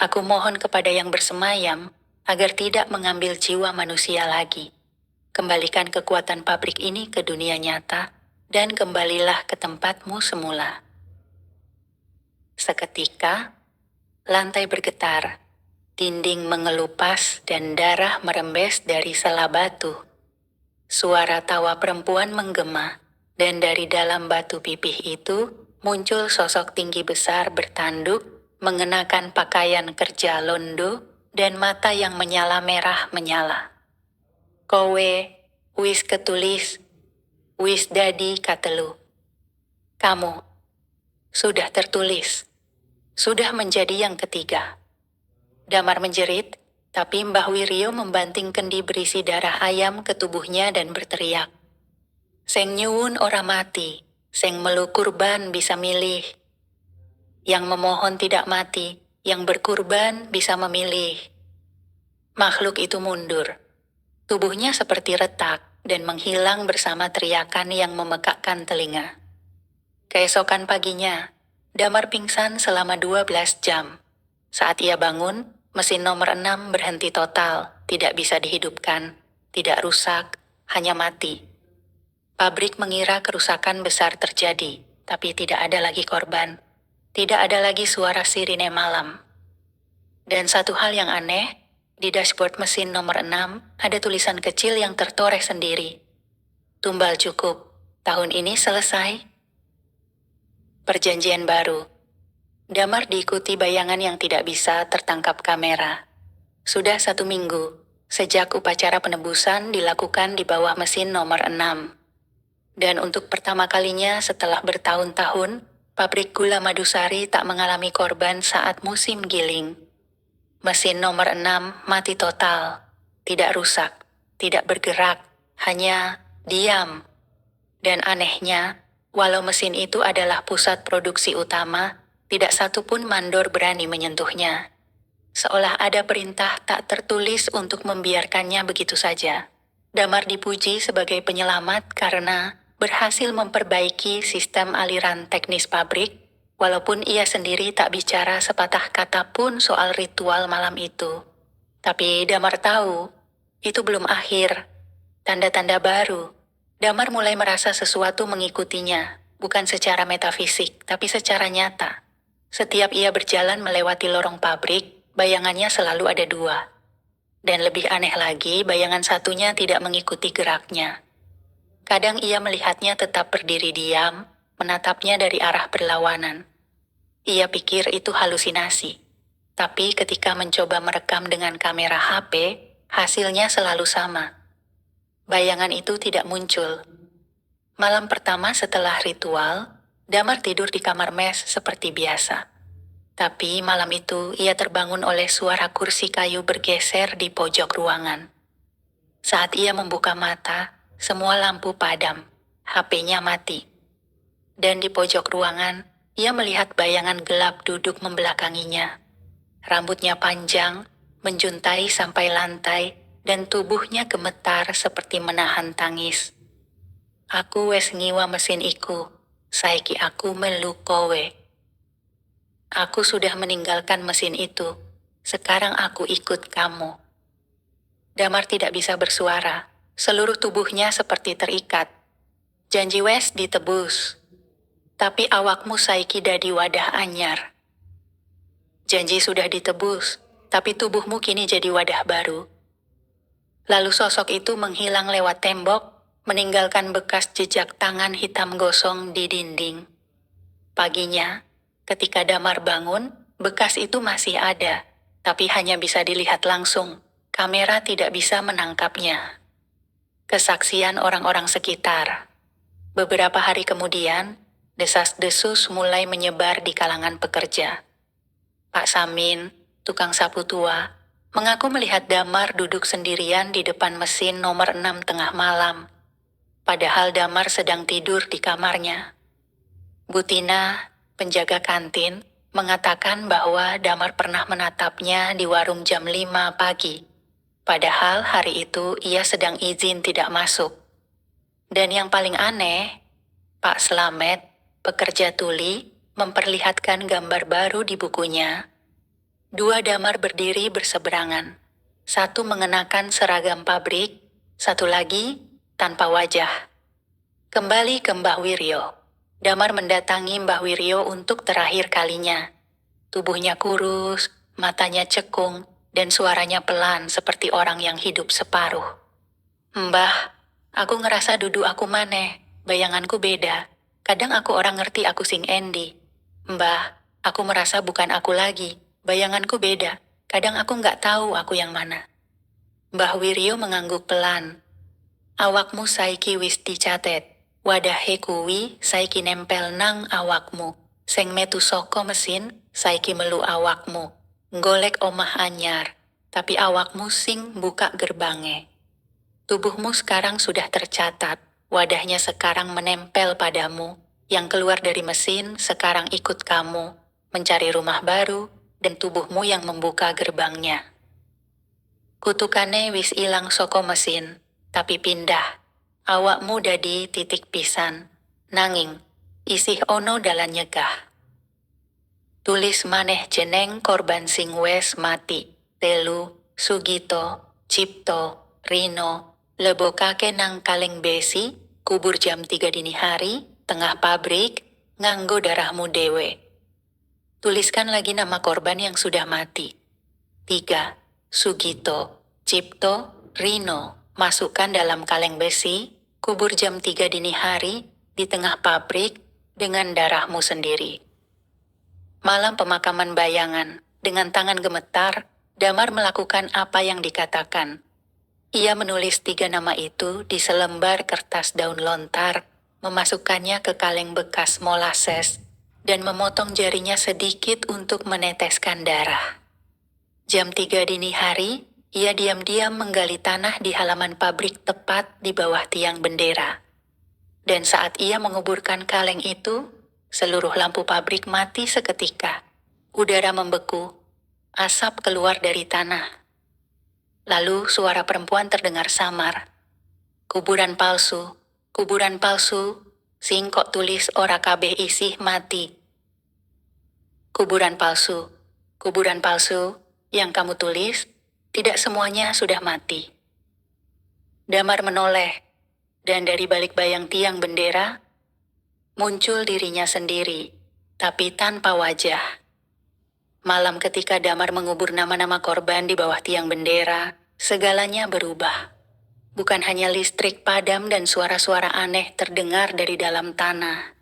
Aku mohon kepada yang bersemayam, agar tidak mengambil jiwa manusia lagi. Kembalikan kekuatan pabrik ini ke dunia nyata, dan kembalilah ke tempatmu semula. Seketika, lantai bergetar, dinding mengelupas dan darah merembes dari sela batu. Suara tawa perempuan menggema, dan dari dalam batu pipih itu muncul sosok tinggi besar bertanduk, mengenakan pakaian kerja londo dan mata yang menyala merah menyala. Kowe, wis ketulis, wis dadi katelu. Kamu, sudah tertulis, sudah menjadi yang ketiga. Damar menjerit, tapi Mbah Wiryo membanting kendi berisi darah ayam ke tubuhnya dan berteriak. Seng nyuwun ora mati, seng melu kurban bisa milih. Yang memohon tidak mati, yang berkurban bisa memilih. Makhluk itu mundur. Tubuhnya seperti retak dan menghilang bersama teriakan yang memekakkan telinga. Keesokan paginya, Damar pingsan selama 12 jam. Saat ia bangun, mesin nomor 6 berhenti total, tidak bisa dihidupkan, tidak rusak, hanya mati. Pabrik mengira kerusakan besar terjadi, tapi tidak ada lagi korban. Tidak ada lagi suara sirine malam. Dan satu hal yang aneh, di dashboard mesin nomor 6 ada tulisan kecil yang tertoreh sendiri. Tumbal cukup, tahun ini selesai. Perjanjian baru. Damar diikuti bayangan yang tidak bisa tertangkap kamera. Sudah 1 minggu, sejak upacara penebusan dilakukan di bawah mesin nomor 6. Dan untuk pertama kalinya setelah bertahun-tahun, pabrik gula Madusari tak mengalami korban saat musim giling. Mesin nomor 6 mati total, tidak rusak, tidak bergerak, hanya diam. Dan anehnya, walau mesin itu adalah pusat produksi utama, tidak satu pun mandor berani menyentuhnya. Seolah ada perintah tak tertulis untuk membiarkannya begitu saja. Damar dipuji sebagai penyelamat karena berhasil memperbaiki sistem aliran teknis pabrik, walaupun ia sendiri tak bicara sepatah kata pun soal ritual malam itu. Tapi Damar tahu, itu belum akhir. Tanda-tanda baru. Damar mulai merasa sesuatu mengikutinya, bukan secara metafisik, tapi secara nyata. Setiap ia berjalan melewati lorong pabrik, bayangannya selalu ada 2. Dan lebih aneh lagi, bayangan satunya tidak mengikuti geraknya. Kadang ia melihatnya tetap berdiri diam, menatapnya dari arah berlawanan. Ia pikir itu halusinasi. Tapi ketika mencoba merekam dengan kamera HP, hasilnya selalu sama. Bayangan itu tidak muncul. Malam pertama setelah ritual, Damar tidur di kamar mes seperti biasa. Tapi malam itu ia terbangun oleh suara kursi kayu bergeser di pojok ruangan. Saat ia membuka mata, semua lampu padam, HP-nya mati. Dan di pojok ruangan, ia melihat bayangan gelap duduk membelakanginya. Rambutnya panjang, menjuntai sampai lantai, dan tubuhnya gemetar seperti menahan tangis. Aku wes ngiwa mesin iku, saiki aku melu kowe. Aku sudah meninggalkan mesin itu, sekarang aku ikut kamu. Damar tidak bisa bersuara, seluruh tubuhnya seperti terikat. Janji wes ditebus. tapi awakmu saiki dadi wadah anyar. Janji sudah ditebus, tapi tubuhmu kini jadi wadah baru. Lalu sosok itu menghilang lewat tembok, meninggalkan bekas jejak tangan hitam gosong di dinding. Paginya, ketika Damar bangun, bekas itu masih ada, tapi hanya bisa dilihat langsung. Kamera tidak bisa menangkapnya. Kesaksian orang-orang sekitar. Beberapa hari kemudian, desas-desus mulai menyebar di kalangan pekerja. Pak Samin, tukang sapu tua, mengaku melihat Damar duduk sendirian di depan mesin nomor 6 tengah malam. Padahal Damar sedang tidur di kamarnya. Bu Tina, penjaga kantin, mengatakan bahwa Damar pernah menatapnya di warung jam 5 pagi. Padahal hari itu ia sedang izin tidak masuk. Dan yang paling aneh, Pak Slamet, pekerja tuli, memperlihatkan gambar baru di bukunya. 2 Damar berdiri berseberangan. Satu mengenakan seragam pabrik, satu lagi tanpa wajah. Kembali ke Mbah Wiryo. Damar mendatangi Mbah Wiryo untuk terakhir kalinya. Tubuhnya kurus, matanya cekung, dan suaranya pelan seperti orang yang hidup separuh. Mbah, aku ngerasa duduk aku maneh, bayanganku beda. Kadang aku orang ngerti aku sing Endi. Mbah, aku merasa bukan aku lagi, bayanganku beda. Kadang aku nggak tahu aku yang mana. Mbah Wiryo mengangguk pelan. Awakmu saiki wis dicatet. Wadahe kuwi saiki nempel nang awakmu. Seng metu saka mesin saiki melu awakmu. Golek omah anyar, tapi awakmu sing buka gerbange. Tubuhmu sekarang sudah tercatat, wadahnya sekarang menempel padamu. Yang keluar dari mesin sekarang ikut kamu, mencari rumah baru, dan tubuhmu yang membuka gerbangnya. Kutukane wis ilang saka mesin, tapi pindah. Awakmu dadi titik pisan, nanging isih ono dalan nyegah. Tulis maneh jeneng korban sing wes mati, Telu, Sugito, Cipto, Rino, lebokake nang kaleng besi, kubur jam 3 dini hari, tengah pabrik, nganggo darahmu dewe. Tuliskan lagi nama korban yang sudah mati. 3. Sugito, Cipto, Rino, masukkan dalam kaleng besi, kubur jam 3 dini hari, di tengah pabrik, dengan darahmu sendiri. Malam pemakaman bayangan, dengan tangan gemetar, Damar melakukan apa yang dikatakan. Ia menulis 3 nama itu di selembar kertas daun lontar, memasukkannya ke kaleng bekas molases, dan memotong jarinya sedikit untuk meneteskan darah. Jam 3 dini hari, ia diam-diam menggali tanah di halaman pabrik tepat di bawah tiang bendera. Dan saat ia menguburkan kaleng itu, seluruh lampu pabrik mati seketika. Udara membeku, asap keluar dari tanah. Lalu suara perempuan terdengar samar. Kuburan palsu, sing kok tulis ora kabeh isih mati. Kuburan palsu, yang kamu tulis, tidak semuanya sudah mati. Damar menoleh, dan dari balik bayang tiang bendera, muncul dirinya sendiri, tapi tanpa wajah. Malam ketika Damar mengubur nama-nama korban di bawah tiang bendera, segalanya berubah. Bukan hanya listrik padam dan suara-suara aneh terdengar dari dalam tanah,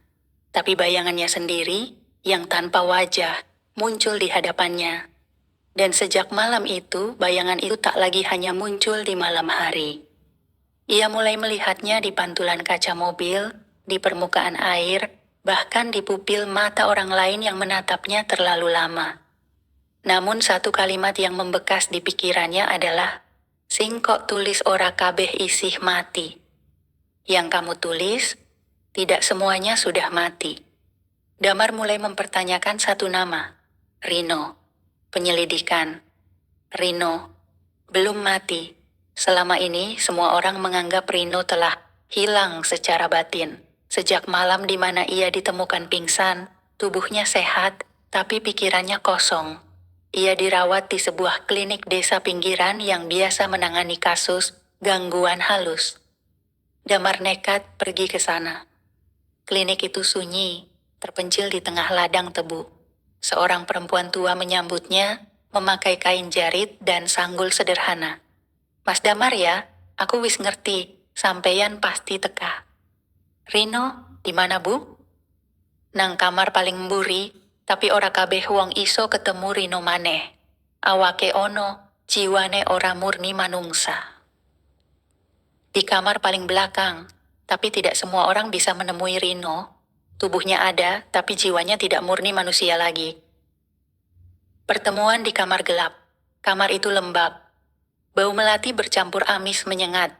tapi bayangannya sendiri yang tanpa wajah muncul di hadapannya. Dan sejak malam itu, bayangan itu tak lagi hanya muncul di malam hari. Ia mulai melihatnya di pantulan kaca mobil, di permukaan air, bahkan di pupil mata orang lain yang menatapnya terlalu lama. Namun satu kalimat yang membekas di pikirannya adalah, sing kok tulis ora kabeh isih mati. Yang kamu tulis, tidak semuanya sudah mati. Damar mulai mempertanyakan satu nama, Rino. Penyelidikan. Rino belum mati. Selama ini semua orang menganggap Rino telah hilang secara batin. Sejak malam di mana ia ditemukan pingsan, tubuhnya sehat, tapi pikirannya kosong. Ia dirawat di sebuah klinik desa pinggiran yang biasa menangani kasus gangguan halus. Damar nekat pergi ke sana. Klinik itu sunyi, terpencil di tengah ladang tebu. Seorang perempuan tua menyambutnya, memakai kain jarit dan sanggul sederhana. "Mas Damar ya, aku wis ngerti, sampeyan pasti teka." "Rino, di mana Bu?" "Nang kamar paling mburi, tapi ora kabeh wong iso ketemu Rino maneh. Awake ono, jiwane ora murni manungsa." "Di kamar paling belakang, tapi tidak semua orang bisa menemui Rino. Tubuhnya ada, tapi jiwanya tidak murni manusia lagi." Pertemuan di kamar gelap. Kamar itu lembab. Bau melati bercampur amis menyengat.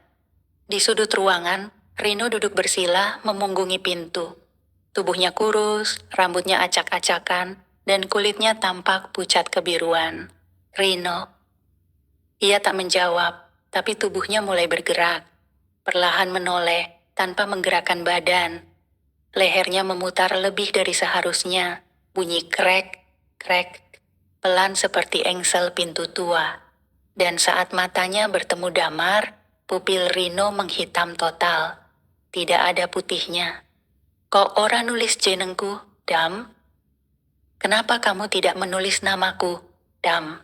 Di sudut ruangan, Rino duduk bersila memunggungi pintu. Tubuhnya kurus, rambutnya acak-acakan, dan kulitnya tampak pucat kebiruan. "Rino." Ia tak menjawab, tapi tubuhnya mulai bergerak. Perlahan menoleh, tanpa menggerakkan badan. Lehernya memutar lebih dari seharusnya. Bunyi krek, krek, pelan seperti engsel pintu tua. Dan saat matanya bertemu Damar, pupil Rino menghitam total. Tidak ada putihnya. "Kok ora nulis jenengku, Dam? Kenapa kamu tidak menulis namaku, Dam?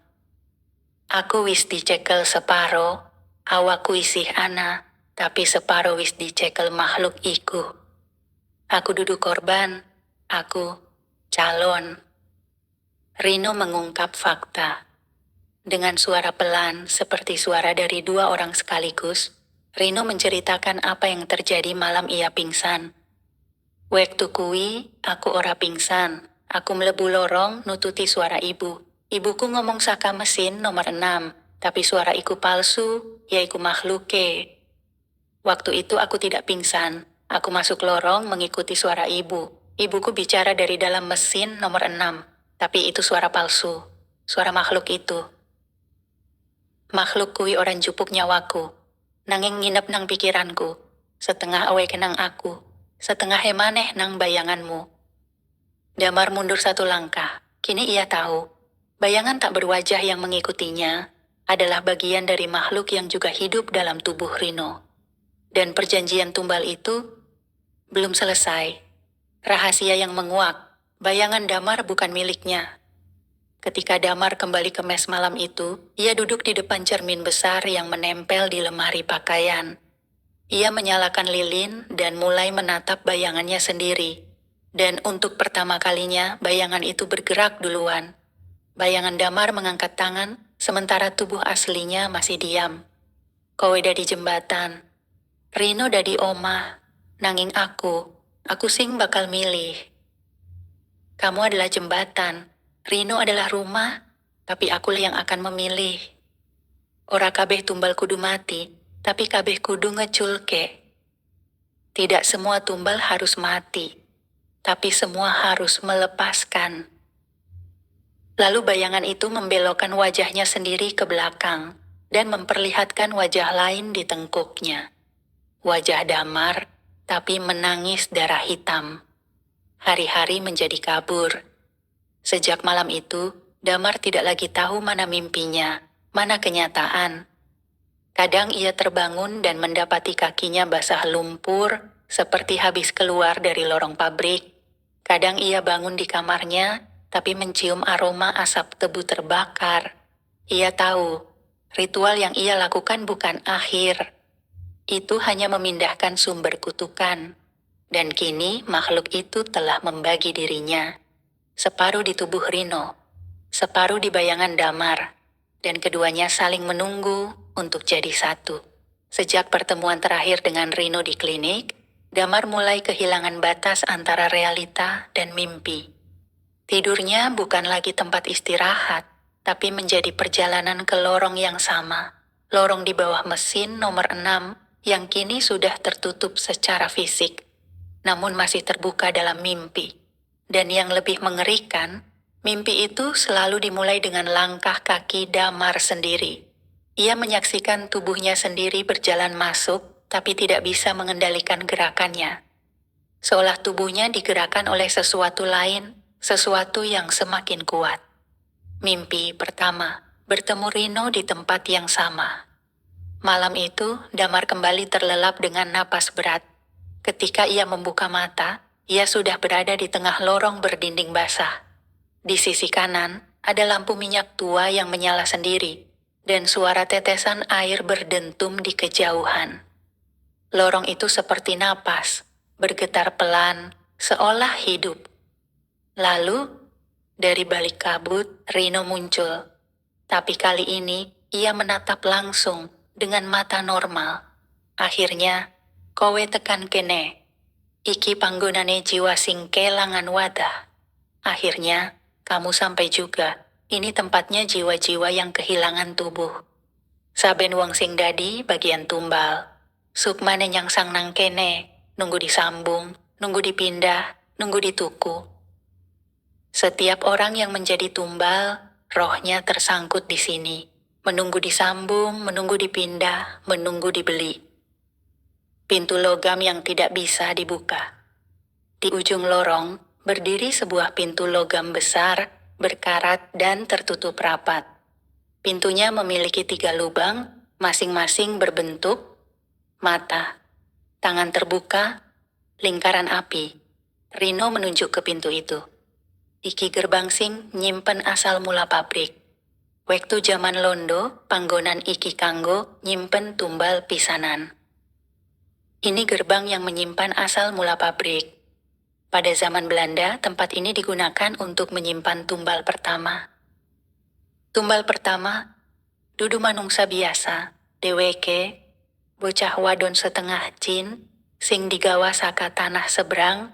Aku wis dicekel separo, awakku isih ana, tapi separo wis dicekel makhluk iku. Aku duduk korban, aku calon." Rino mengungkap fakta. Dengan suara pelan seperti suara dari dua orang sekaligus, Rino menceritakan apa yang terjadi malam ia pingsan. "Wektu kuwi, aku ora pingsan. Aku mlebu lorong nututi suara ibu. Ibuku ngomong saka mesin nomor 6, tapi suara iku palsu, yaiku makhluke. Waktu itu aku tidak pingsan. Aku masuk lorong mengikuti suara ibu. Ibuku bicara dari dalam mesin nomor 6, tapi itu suara palsu. Suara makhluk itu. Makhluk kuwi orang jupuk nyawaku. Nanging nginep nang pikiranku. Setengah awake nang aku. Setengah hemaneh nang bayanganmu." Damar mundur satu langkah. Kini ia tahu. Bayangan tak berwajah yang mengikutinya adalah bagian dari makhluk yang juga hidup dalam tubuh Rino. Dan perjanjian tumbal itu belum selesai. Rahasia yang menguak. Bayangan Damar bukan miliknya. Ketika Damar kembali ke mes malam itu, ia duduk di depan cermin besar yang menempel di lemari pakaian. Ia menyalakan lilin dan mulai menatap bayangannya sendiri. Dan untuk pertama kalinya, bayangan itu bergerak duluan. Bayangan Damar mengangkat tangan, sementara tubuh aslinya masih diam. "Kowe dadi jembatan. Rino dadi omah. Nanging aku sing bakal milih. Kamu adalah jembatan. Rino adalah rumah, tapi akulah yang akan memilih. Ora kabeh tumbal kudu mati, tapi kabeh kudu ngeculke. Tidak semua tumbal harus mati, tapi semua harus melepaskan." Lalu bayangan itu membelokkan wajahnya sendiri ke belakang dan memperlihatkan wajah lain di tengkuknya. Wajah Damar, tapi menangis darah hitam. Hari-hari menjadi kabur. Sejak malam itu, Damar tidak lagi tahu mana mimpinya, mana kenyataan. Kadang ia terbangun dan mendapati kakinya basah lumpur, seperti habis keluar dari lorong pabrik. Kadang ia bangun di kamarnya, tapi mencium aroma asap tebu terbakar. Ia tahu, ritual yang ia lakukan bukan akhir. Itu hanya memindahkan sumber kutukan. Dan kini makhluk itu telah membagi dirinya. Separuh di tubuh Rino, separuh di bayangan Damar, dan keduanya saling menunggu untuk jadi satu. Sejak pertemuan terakhir dengan Rino di klinik, Damar mulai kehilangan batas antara realita dan mimpi. Tidurnya bukan lagi tempat istirahat, tapi menjadi perjalanan ke lorong yang sama. Lorong di bawah mesin nomor 6 yang kini sudah tertutup secara fisik, namun masih terbuka dalam mimpi. Dan yang lebih mengerikan, mimpi itu selalu dimulai dengan langkah kaki Damar sendiri. Ia menyaksikan tubuhnya sendiri berjalan masuk, tapi tidak bisa mengendalikan gerakannya. Seolah tubuhnya digerakkan oleh sesuatu lain, sesuatu yang semakin kuat. Mimpi pertama, bertemu Rino di tempat yang sama. Malam itu, Damar kembali terlelap dengan napas berat. Ketika ia membuka mata, Ia sudah berada di tengah lorong berdinding basah. Di sisi kanan, ada lampu minyak tua yang menyala sendiri, dan suara tetesan air berdentum di kejauhan. Lorong itu seperti napas, bergetar pelan, seolah hidup. Lalu, dari balik kabut, Rino muncul. Tapi kali ini, ia menatap langsung, dengan mata normal. Akhirnya, kowe tekan kene. Iki panggonane jiwa sing kelangan wadah. Akhirnya, kamu sampai juga. Ini tempatnya jiwa-jiwa yang kehilangan tubuh. Saben wong sing dadi bagian tumbal. Sukmane nyangsang nang kene, nunggu disambung, nunggu dipindah, nunggu dituku. Setiap orang yang menjadi tumbal, rohnya tersangkut di sini. Menunggu disambung, menunggu dipindah, menunggu dibeli. Pintu logam yang tidak bisa dibuka. Di ujung lorong, berdiri sebuah pintu logam besar, berkarat dan tertutup rapat. Pintunya memiliki 3 lubang, masing-masing berbentuk mata. Tangan terbuka, lingkaran api. Rino menunjuk ke pintu itu. Iki gerbang sing nyimpen asal mula pabrik. Waktu zaman londo, panggonan iki kanggo nyimpen tumbal pisanan. Ini gerbang yang menyimpan asal mula pabrik. Pada zaman Belanda, tempat ini digunakan untuk menyimpan tumbal pertama. Tumbal pertama, dudu manungsa biasa, deweke, bocah wadon setengah jin, sing digawa saka tanah seberang,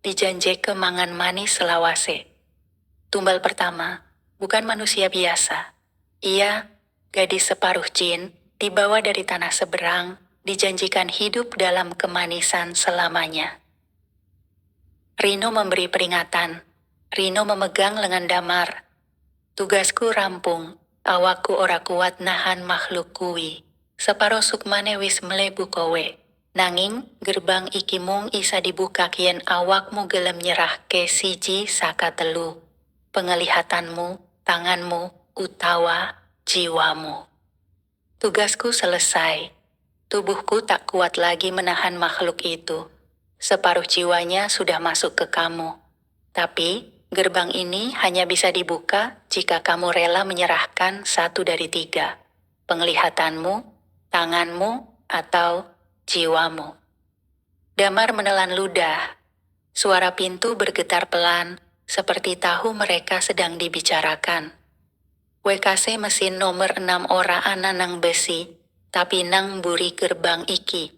dijanjeke mangan manis selawase. Tumbal pertama, bukan manusia biasa. Ia, gadis separuh jin, dibawa dari tanah seberang, dijanjikan hidup dalam kemanisan selamanya. Rino memberi peringatan. Rino memegang lengan Damar. Tugasku rampung, awakku ora kuat nahan makhluk kuwi. Separo sukmane wis mlebu kowe. Nanging, gerbang iki mung isa dibuka kien awakmu gelem nyerahke siji saka telu. Penglihatanmu, tanganmu, utawa jiwamu. Tugasku selesai. Tubuhku tak kuat lagi menahan makhluk itu. Separuh jiwanya sudah masuk ke kamu. Tapi, gerbang ini hanya bisa dibuka jika kamu rela menyerahkan 1 dari 3. Penglihatanmu, tanganmu, atau jiwamu. Damar menelan ludah. Suara pintu bergetar pelan, seperti tahu mereka sedang dibicarakan. WKC mesin nomor 6 ora ana nang besi, tapi nang buri gerbang iki.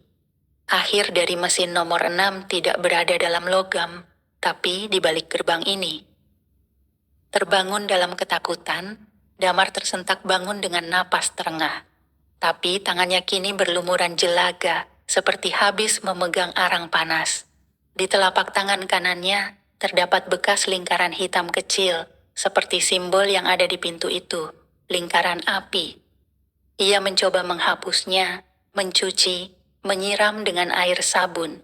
Akhir dari mesin nomor 6 tidak berada dalam logam, tapi di balik gerbang ini. Terbangun dalam ketakutan, Damar tersentak bangun dengan napas terengah. Tapi tangannya kini berlumuran jelaga, seperti habis memegang arang panas. Di telapak tangan kanannya, terdapat bekas lingkaran hitam kecil, seperti simbol yang ada di pintu itu, lingkaran api. Ia mencoba menghapusnya, mencuci, menyiram dengan air sabun.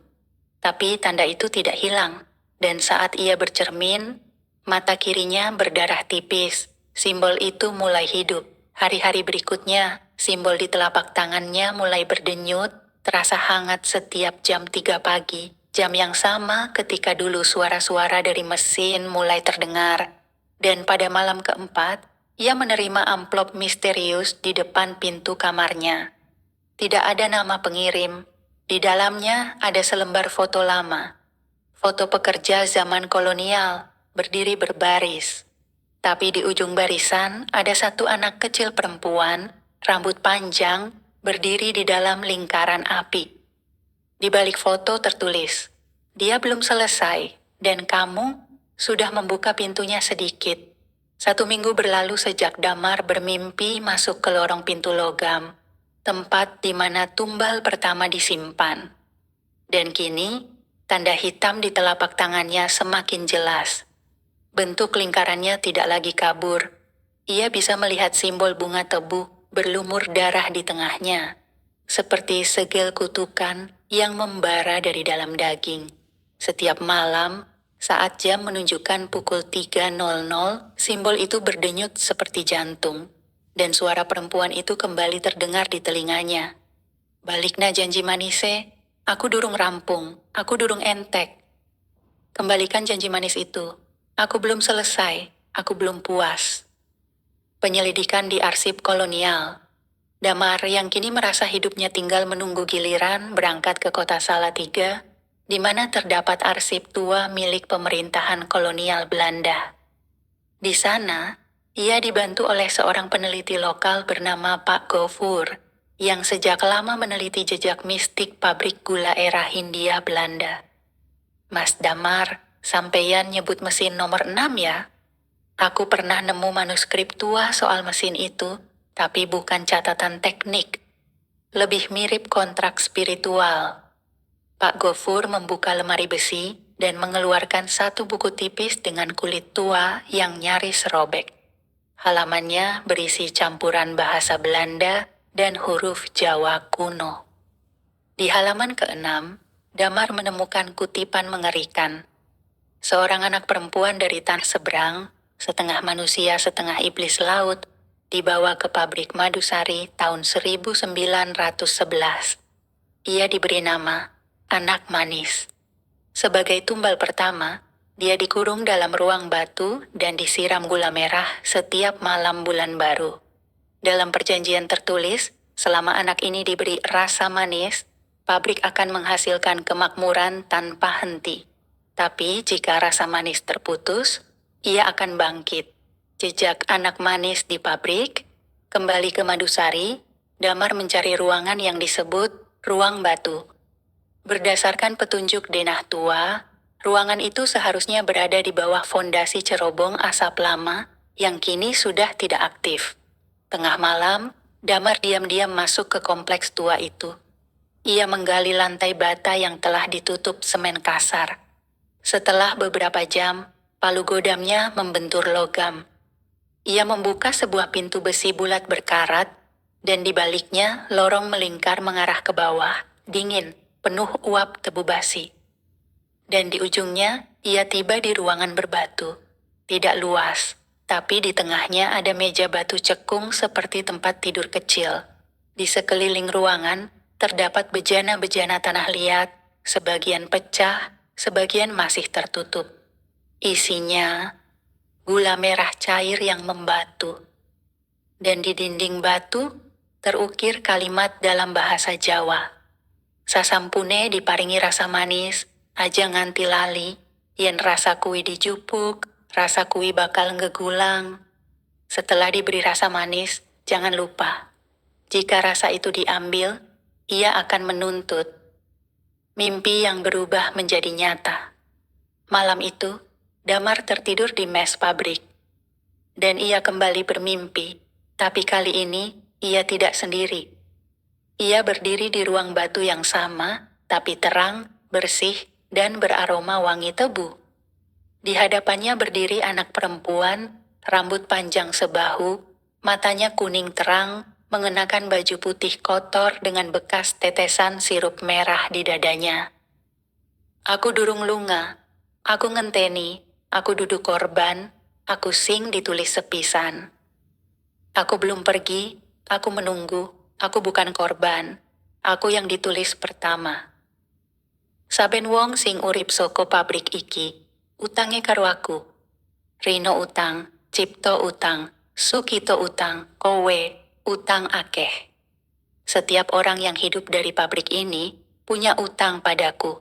Tapi tanda itu tidak hilang, dan saat ia bercermin, mata kirinya berdarah tipis. Simbol itu mulai hidup. Hari-hari berikutnya, simbol di telapak tangannya mulai berdenyut, terasa hangat setiap jam 3 pagi. Jam yang sama ketika dulu suara-suara dari mesin mulai terdengar. Dan pada malam keempat, ia menerima amplop misterius di depan pintu kamarnya. Tidak ada nama pengirim. Di dalamnya ada selembar foto lama. Foto pekerja zaman kolonial, berdiri berbaris. Tapi di ujung barisan ada satu anak kecil perempuan, rambut panjang, berdiri di dalam lingkaran api. Di balik foto tertulis, "Dia belum selesai, dan kamu sudah membuka pintunya sedikit." 1 minggu berlalu sejak Damar bermimpi masuk ke lorong pintu logam, tempat di mana tumbal pertama disimpan. Dan kini, tanda hitam di telapak tangannya semakin jelas. Bentuk lingkarannya tidak lagi kabur. Ia bisa melihat simbol bunga tebu berlumur darah di tengahnya, seperti segel kutukan yang membara dari dalam daging. Setiap malam, saat jam menunjukkan pukul 3.00, simbol itu berdenyut seperti jantung, dan suara perempuan itu kembali terdengar di telinganya. "Balikna janji manise, aku durung rampung, aku durung entek." Kembalikan janji manis itu. Aku belum selesai. Aku belum puas. Penyelidikan di arsip kolonial. Damar yang kini merasa hidupnya tinggal menunggu giliran berangkat ke kota Salatiga, di mana terdapat arsip tua milik pemerintahan kolonial Belanda. Di sana, ia dibantu oleh seorang peneliti lokal bernama Pak Gofur, yang sejak lama meneliti jejak mistik pabrik gula era Hindia Belanda. Mas Damar, sampeyan nyebut mesin nomor 6 ya? Aku pernah nemu manuskrip tua soal mesin itu, tapi bukan catatan teknik. Lebih mirip kontrak spiritual. Pak Gofur membuka lemari besi dan mengeluarkan satu buku tipis dengan kulit tua yang nyaris robek. Halamannya berisi campuran bahasa Belanda dan huruf Jawa kuno. Di halaman ke-6, Damar menemukan kutipan mengerikan. Seorang anak perempuan dari tanah seberang, setengah manusia setengah iblis laut, dibawa ke pabrik Madusari tahun 1911. Ia diberi nama Anak Manis. Sebagai tumbal pertama, dia dikurung dalam ruang batu dan disiram gula merah setiap malam bulan baru. Dalam perjanjian tertulis, selama anak ini diberi rasa manis, pabrik akan menghasilkan kemakmuran tanpa henti. Tapi jika rasa manis terputus, ia akan bangkit. Jejak anak manis di pabrik, kembali ke Madusari, Damar mencari ruangan yang disebut ruang batu. Berdasarkan petunjuk denah tua, ruangan itu seharusnya berada di bawah fondasi cerobong asap lama yang kini sudah tidak aktif. Tengah malam, Damar diam-diam masuk ke kompleks tua itu. Ia menggali lantai bata yang telah ditutup semen kasar. Setelah beberapa jam, palu godamnya membentur logam. Ia membuka sebuah pintu besi bulat berkarat, dan di baliknya lorong melingkar mengarah ke bawah, dingin, penuh uap tebu basi. Dan di ujungnya, ia tiba di ruangan berbatu. Tidak luas, tapi di tengahnya ada meja batu cekung seperti tempat tidur kecil. Di sekeliling ruangan, terdapat bejana-bejana tanah liat, sebagian pecah, sebagian masih tertutup. Isinya gula merah cair yang membatu. Dan di dinding batu, terukir kalimat dalam bahasa Jawa. Sasampune diparingi rasa manis, aja nganti lali, yen rasa kuwi dijupuk, rasa kuwi bakal ngegulang. Setelah diberi rasa manis, jangan lupa. Jika rasa itu diambil, ia akan menuntut. Mimpi yang berubah menjadi nyata. Malam itu, Damar tertidur di mes pabrik. Dan ia kembali bermimpi, tapi kali ini ia tidak sendiri. Ia berdiri di ruang batu yang sama, tapi terang, bersih, dan beraroma wangi tebu. Di hadapannya berdiri anak perempuan, rambut panjang sebahu, matanya kuning terang, mengenakan baju putih kotor dengan bekas tetesan sirup merah di dadanya. Aku durung lunga, aku ngenteni, aku duduk korban, aku sing ditulis sepisan. Aku belum pergi, aku menunggu, aku bukan korban, aku yang ditulis pertama. Saben wong sing urip saka pabrik iki, utange karo aku. Rino utang, Cipto utang, Sukito utang, kowe utang akeh. Setiap orang yang hidup dari pabrik ini punya utang padaku.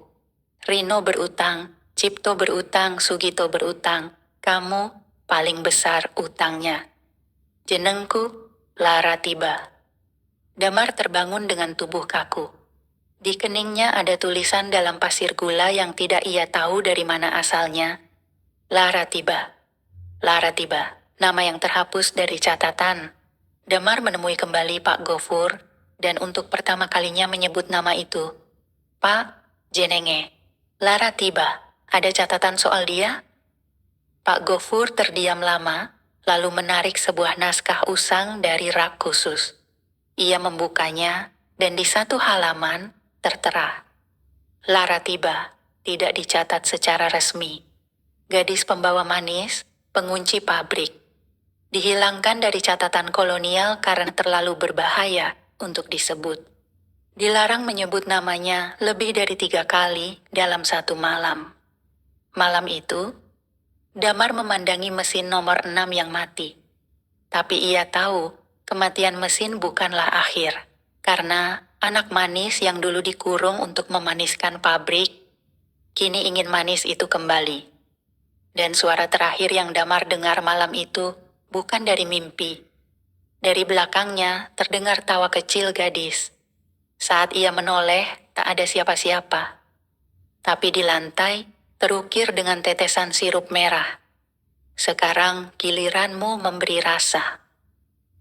Rino berutang, Cipto berutang, Sugito berutang, kamu paling besar utangnya. Jenengku Lara Tiba. Damar terbangun dengan tubuh kaku. Di keningnya ada tulisan dalam pasir gula yang tidak ia tahu dari mana asalnya. Lara Tiba. Lara Tiba, nama yang terhapus dari catatan. Damar menemui kembali Pak Gofur, dan untuk pertama kalinya menyebut nama itu. Pak, jenenge. Lara Tiba, ada catatan soal dia? Pak Gofur terdiam lama, lalu menarik sebuah naskah usang dari rak khusus. Ia membukanya, dan di satu halaman, tertera. Lara Tiba, tidak dicatat secara resmi. Gadis pembawa manis, pengunci pabrik. Dihilangkan dari catatan kolonial karena terlalu berbahaya untuk disebut. Dilarang menyebut namanya lebih dari 3 kali dalam satu malam. Malam itu, Damar memandangi mesin nomor 6 yang mati. Tapi ia tahu kematian mesin bukanlah akhir, karena anak manis yang dulu dikurung untuk memaniskan pabrik, kini ingin manis itu kembali. Dan suara terakhir yang Damar dengar malam itu bukan dari mimpi. Dari belakangnya terdengar tawa kecil gadis. Saat ia menoleh, tak ada siapa-siapa. Tapi di lantai terukir dengan tetesan sirup merah. Sekarang giliranmu memberi rasa.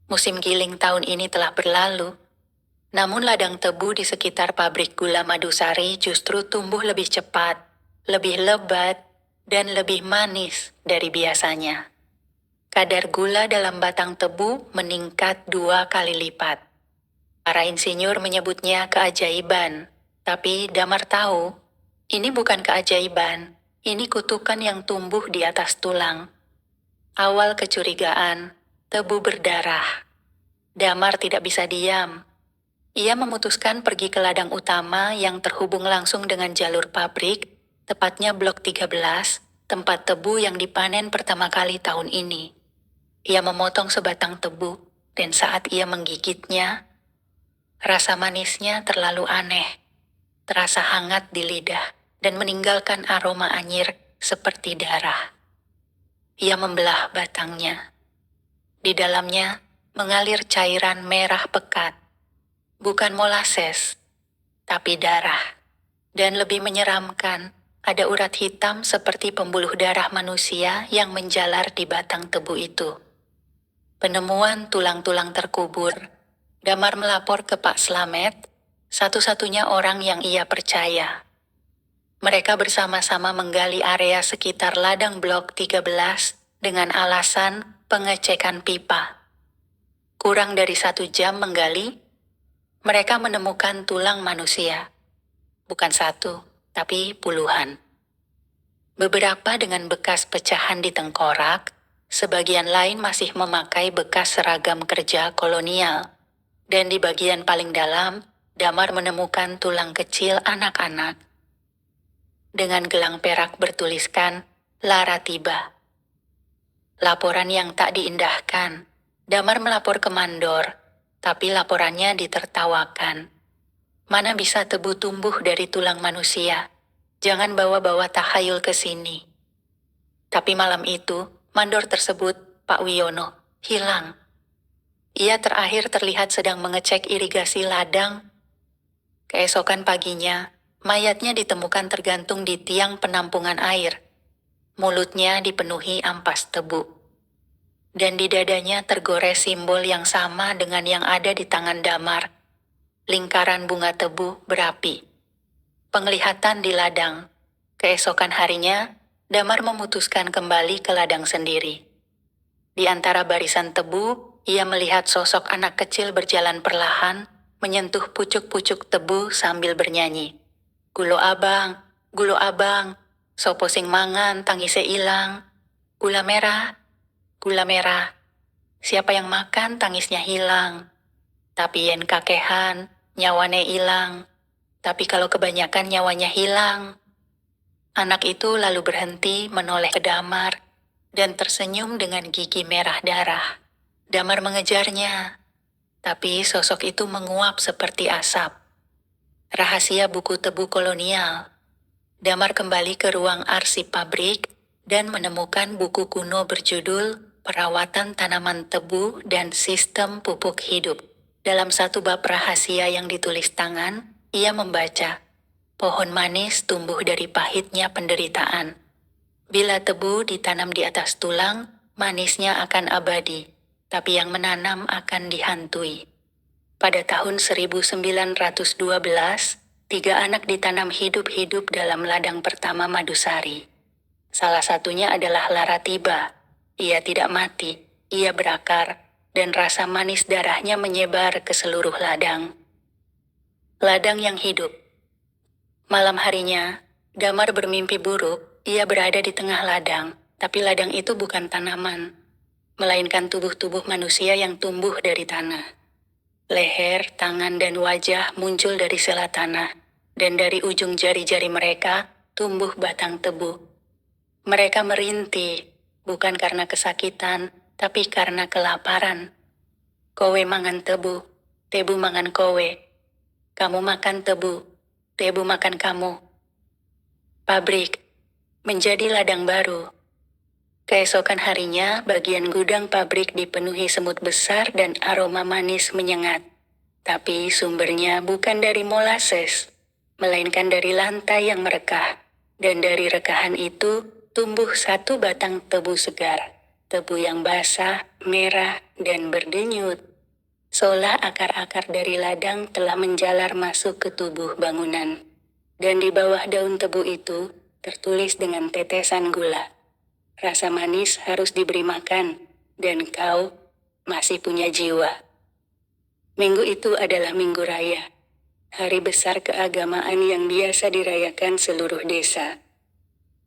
Musim giling tahun ini telah berlalu. Namun ladang tebu di sekitar pabrik gula Madusari justru tumbuh lebih cepat, lebih lebat, dan lebih manis dari biasanya. Kadar gula dalam batang tebu meningkat 2 kali lipat. Para insinyur menyebutnya keajaiban, tapi Damar tahu, ini bukan keajaiban, ini kutukan yang tumbuh di atas tulang. Awal kecurigaan, tebu berdarah. Damar tidak bisa diam. Ia memutuskan pergi ke ladang utama yang terhubung langsung dengan jalur pabrik, tepatnya blok 13, tempat tebu yang dipanen pertama kali tahun ini. Ia memotong sebatang tebu, dan saat ia menggigitnya, rasa manisnya terlalu aneh, terasa hangat di lidah, dan meninggalkan aroma anyir seperti darah. Ia membelah batangnya. Di dalamnya mengalir cairan merah pekat. Bukan molases, tapi darah. Dan lebih menyeramkan, ada urat hitam seperti pembuluh darah manusia yang menjalar di batang tebu itu. Penemuan tulang-tulang terkubur, Damar melapor ke Pak Slamet, satu-satunya orang yang ia percaya. Mereka bersama-sama menggali area sekitar ladang blok 13 dengan alasan pengecekan pipa. Kurang dari 1 jam menggali, mereka menemukan tulang manusia. Bukan 1, tapi puluhan. Beberapa dengan bekas pecahan di tengkorak, sebagian lain masih memakai bekas seragam kerja kolonial. Dan di bagian paling dalam, Damar menemukan tulang kecil anak-anak. Dengan gelang perak bertuliskan, Lara tiba. Laporan yang tak diindahkan. Damar melapor ke mandor, tapi laporannya ditertawakan. Mana bisa tebu tumbuh dari tulang manusia? Jangan bawa-bawa tahayul ke sini. Tapi malam itu, mandor tersebut, Pak Wiono, hilang. Ia terakhir terlihat sedang mengecek irigasi ladang. Keesokan paginya, mayatnya ditemukan tergantung di tiang penampungan air. Mulutnya dipenuhi ampas tebu. Dan di dadanya tergores simbol yang sama dengan yang ada di tangan Damar. Lingkaran bunga tebu berapi. Penglihatan di ladang. Keesokan harinya, Damar memutuskan kembali ke ladang sendiri. Di antara barisan tebu, ia melihat sosok anak kecil berjalan perlahan, menyentuh pucuk-pucuk tebu sambil bernyanyi. Gulo abang, sopo sing mangan tangise ilang. Gula merah, gula merah. Siapa yang makan tangisnya hilang. Tapi yen kakehan, nyawane ilang. Tapi kalau kebanyakan nyawanya hilang. Anak itu lalu berhenti menoleh ke Damar dan tersenyum dengan gigi merah darah. Damar mengejarnya, tapi sosok itu menguap seperti asap. Rahasia buku tebu kolonial. Damar kembali ke ruang arsip pabrik dan menemukan buku kuno berjudul Perawatan Tanaman Tebu dan Sistem Pupuk Hidup. Dalam satu bab rahasia yang ditulis tangan, ia membaca, pohon manis tumbuh dari pahitnya penderitaan. Bila tebu ditanam di atas tulang, manisnya akan abadi, tapi yang menanam akan dihantui. Pada tahun 1912, 3 anak ditanam hidup-hidup dalam ladang pertama Madusari. Salah satunya adalah Lara Tiba. Ia tidak mati, ia berakar, dan rasa manis darahnya menyebar ke seluruh ladang. Ladang yang hidup. Malam harinya, Damar bermimpi buruk. Ia berada di tengah ladang, tapi ladang itu bukan tanaman, melainkan tubuh-tubuh manusia yang tumbuh dari tanah. Leher, tangan, dan wajah muncul dari sela tanah, dan dari ujung jari-jari mereka tumbuh batang tebu. Mereka merintih, bukan karena kesakitan, tapi karena kelaparan. Kowe mangan tebu, tebu mangan kowe. Kamu makan tebu, tebu makan kamu. Pabrik menjadi ladang baru. Keesokan harinya, bagian gudang pabrik dipenuhi semut besar dan aroma manis menyengat. Tapi sumbernya bukan dari molases, melainkan dari lantai yang merekah. Dan dari rekahan itu tumbuh satu batang tebu segar. Tebu yang basah, merah, dan berdenyut. Seolah akar-akar dari ladang telah menjalar masuk ke tubuh bangunan. Dan di bawah daun tebu itu tertulis dengan tetesan gula. Rasa manis harus diberi makan, dan kau masih punya jiwa. Minggu itu adalah Minggu Raya, hari besar keagamaan yang biasa dirayakan seluruh desa.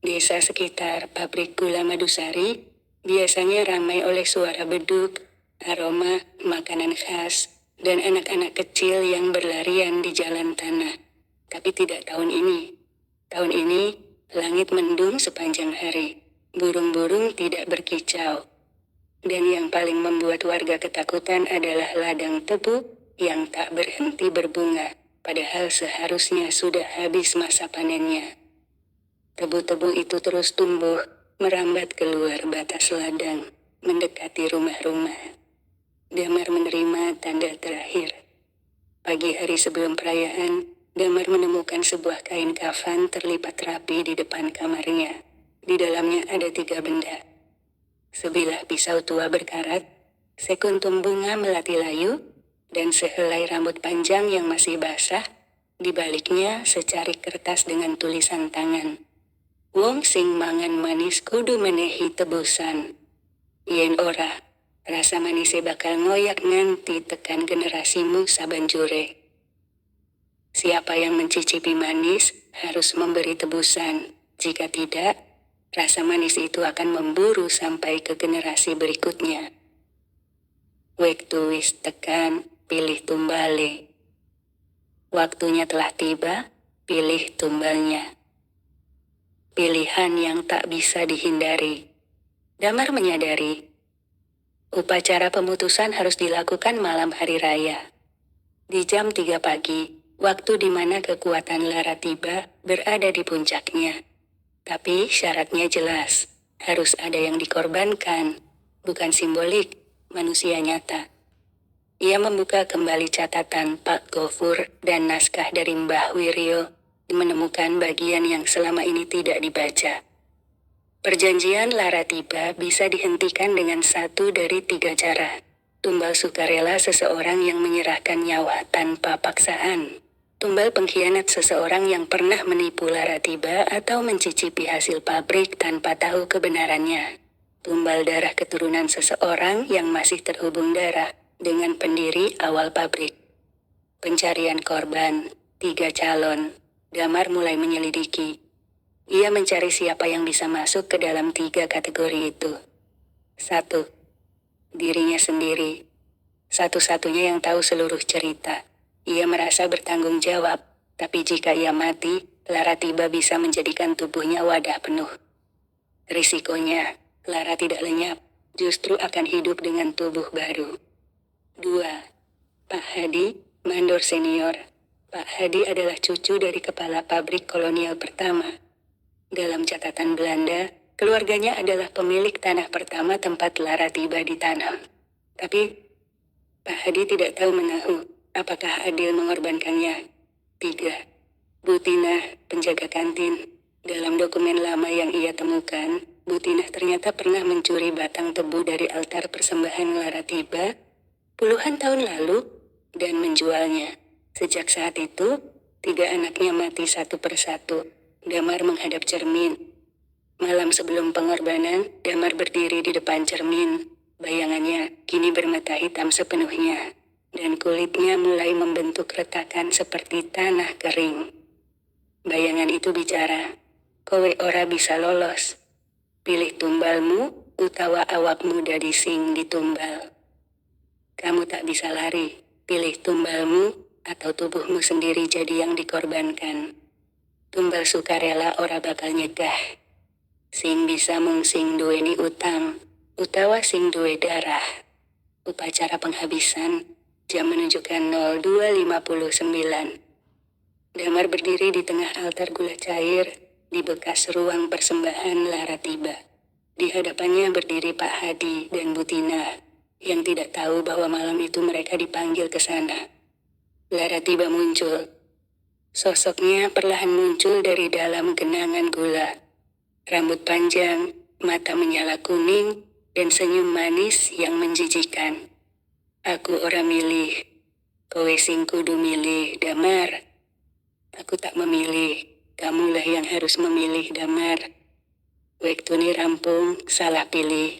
Desa sekitar pabrik gula Madusari biasanya ramai oleh suara beduk, aroma makanan khas, dan anak-anak kecil yang berlarian di jalan tanah. Tapi tidak tahun ini. Tahun ini, langit mendung sepanjang hari. Burung-burung tidak berkicau. Dan yang paling membuat warga ketakutan adalah ladang tebu yang tak berhenti berbunga, padahal seharusnya sudah habis masa panennya. Tebu-tebu itu terus tumbuh, merambat keluar batas ladang, mendekati rumah-rumah. Damar menerima tanda terakhir. Pagi hari sebelum perayaan, Damar menemukan sebuah kain kafan terlipat rapi di depan kamarnya. Di dalamnya ada 3 benda. Sebilah pisau tua berkarat, sekuntum bunga melati layu, dan sehelai rambut panjang yang masih basah. Di baliknya secarik kertas dengan tulisan tangan. Wong sing mangan manis kudu menehi tebusan. Yen ora, rasa manisnya bakal ngoyak nganti tekan generasimu sabanjure. Siapa yang mencicipi manis harus memberi tebusan. Jika tidak, rasa manis itu akan memburu sampai ke generasi berikutnya. Wektu wis tekan, pilih tumbale. Waktunya telah tiba, pilih tumbalnya. Pilihan yang tak bisa dihindari. Damar menyadari, upacara pemutusan harus dilakukan malam hari raya. Di jam 3 pagi, waktu di mana kekuatan Lara tiba berada di puncaknya. Tapi syaratnya jelas, harus ada yang dikorbankan, bukan simbolik, manusia nyata. Ia membuka kembali catatan Pak Gofur dan naskah dari Mbah Wiryo, menemukan bagian yang selama ini tidak dibaca. Perjanjian Lara tiba bisa dihentikan dengan 1 dari 3 cara. Tumbal sukarela seseorang yang menyerahkan nyawa tanpa paksaan. Tumbal pengkhianat seseorang yang pernah menipu Lara tiba atau mencicipi hasil pabrik tanpa tahu kebenarannya. Tumbal darah keturunan seseorang yang masih terhubung darah dengan pendiri awal pabrik. Pencarian korban, 3 calon. Damar mulai menyelidiki. Ia mencari siapa yang bisa masuk ke dalam 3 kategori itu. 1. Dirinya sendiri. Satu-satunya yang tahu seluruh cerita. Ia merasa bertanggung jawab, tapi jika ia mati, Lara tiba bisa menjadikan tubuhnya wadah penuh. Risikonya, Lara tidak lenyap, justru akan hidup dengan tubuh baru. 2. Pak Hadi, mandor senior. Pak Hadi adalah cucu dari kepala pabrik kolonial pertama. Dalam catatan Belanda, keluarganya adalah pemilik tanah pertama tempat Lara tiba ditanam. Tapi, Pak Hadi tidak tahu menahu apakah adil mengorbankannya. 3. Butinah, penjaga kantin. Dalam dokumen lama yang ia temukan, Butinah ternyata pernah mencuri batang tebu dari altar persembahan Lara tiba puluhan tahun lalu dan menjualnya. Sejak saat itu, 3 anaknya mati satu persatu. Damar menghadap cermin. Malam sebelum pengorbanan, Damar berdiri di depan cermin. Bayangannya kini bermata hitam sepenuhnya, dan kulitnya mulai membentuk retakan seperti tanah kering. Bayangan itu bicara, kowe ora bisa lolos. Pilih tumbalmu, utawa awakmu dadi sing ditumbal. Kamu tak bisa lari, pilih tumbalmu, atau tubuhmu sendiri jadi yang dikorbankan. Tumbal sukarela ora bakal nyegah. Sing bisa mung sing duweni utang, utawa sing duwe darah. Upacara penghabisan, jam menunjukkan 02.59. Damar berdiri di tengah altar gula cair, di bekas ruang persembahan Lara tiba. Di hadapannya berdiri Pak Hadi dan Bu Tina, yang tidak tahu bahwa malam itu mereka dipanggil ke sana. Lara tiba muncul. Sosoknya perlahan muncul dari dalam genangan gula. Rambut panjang, mata menyala kuning, dan senyum manis yang menjijikan. Aku ora milih, kowe sing kudu milih, Damar. Aku tak memilih, kamulah yang harus memilih, Damar. Wektune rampung, salah pilih.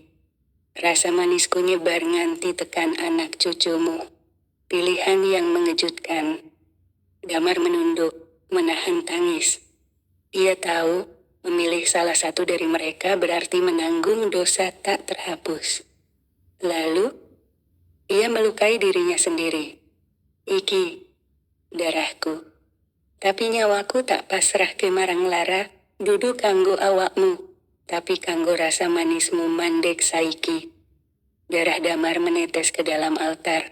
Rasa manisku nyebar nganti tekan anak cucumu. Pilihan yang mengejutkan. Damar menunduk, menahan tangis. Ia tahu, memilih salah satu dari mereka berarti menanggung dosa tak terhapus. Lalu, ia melukai dirinya sendiri. Iki, darahku. Tapi nyawaku tak pasrah ke marang Lara, dudu kanggo awakmu, tapi kanggo rasa manismu mandek saiki. Darah Damar menetes ke dalam altar,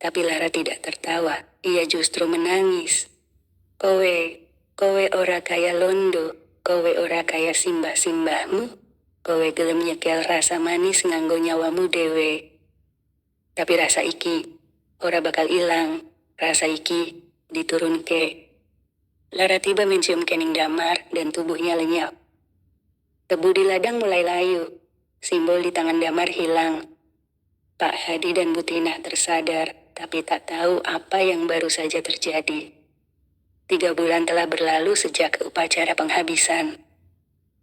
tapi Lara tidak tertawa, ia justru menangis. Kowe ora kaya Londo, kowe ora kaya simbah-simbahmu, kowe gelem nyekel rasa manis nganggo nyawamu dewe. Tapi rasa iki, ora bakal ilang, rasa iki, diturunke. Lara tiba mencium kening Damar dan tubuhnya lenyap. Tebu di ladang mulai layu. Simbol di tangan Damar hilang. Pak Hadi dan Bu Tina tersadar, tapi tak tahu apa yang baru saja terjadi. 3 bulan telah berlalu sejak upacara penghabisan.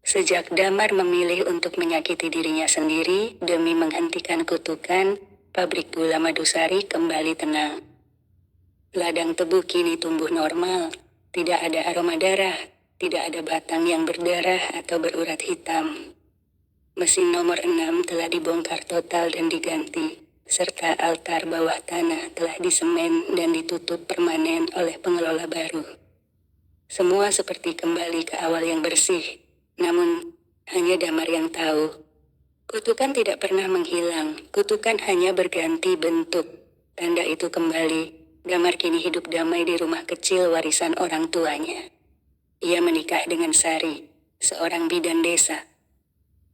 Sejak Damar memilih untuk menyakiti dirinya sendiri demi menghentikan kutukan, pabrik gula Madusari kembali tenang. Ladang tebu kini tumbuh normal. Tidak ada aroma darah, tidak ada batang yang berdarah atau berurat hitam. Mesin nomor 6 telah dibongkar total dan diganti, serta altar bawah tanah telah disemen dan ditutup permanen oleh pengelola baru. Semua seperti kembali ke awal yang bersih, namun hanya Damar yang tahu. Kutukan tidak pernah menghilang, kutukan hanya berganti bentuk. Tanda itu kembali. Damar kini hidup damai di rumah kecil warisan orang tuanya. Ia menikah dengan Sari, seorang bidan desa.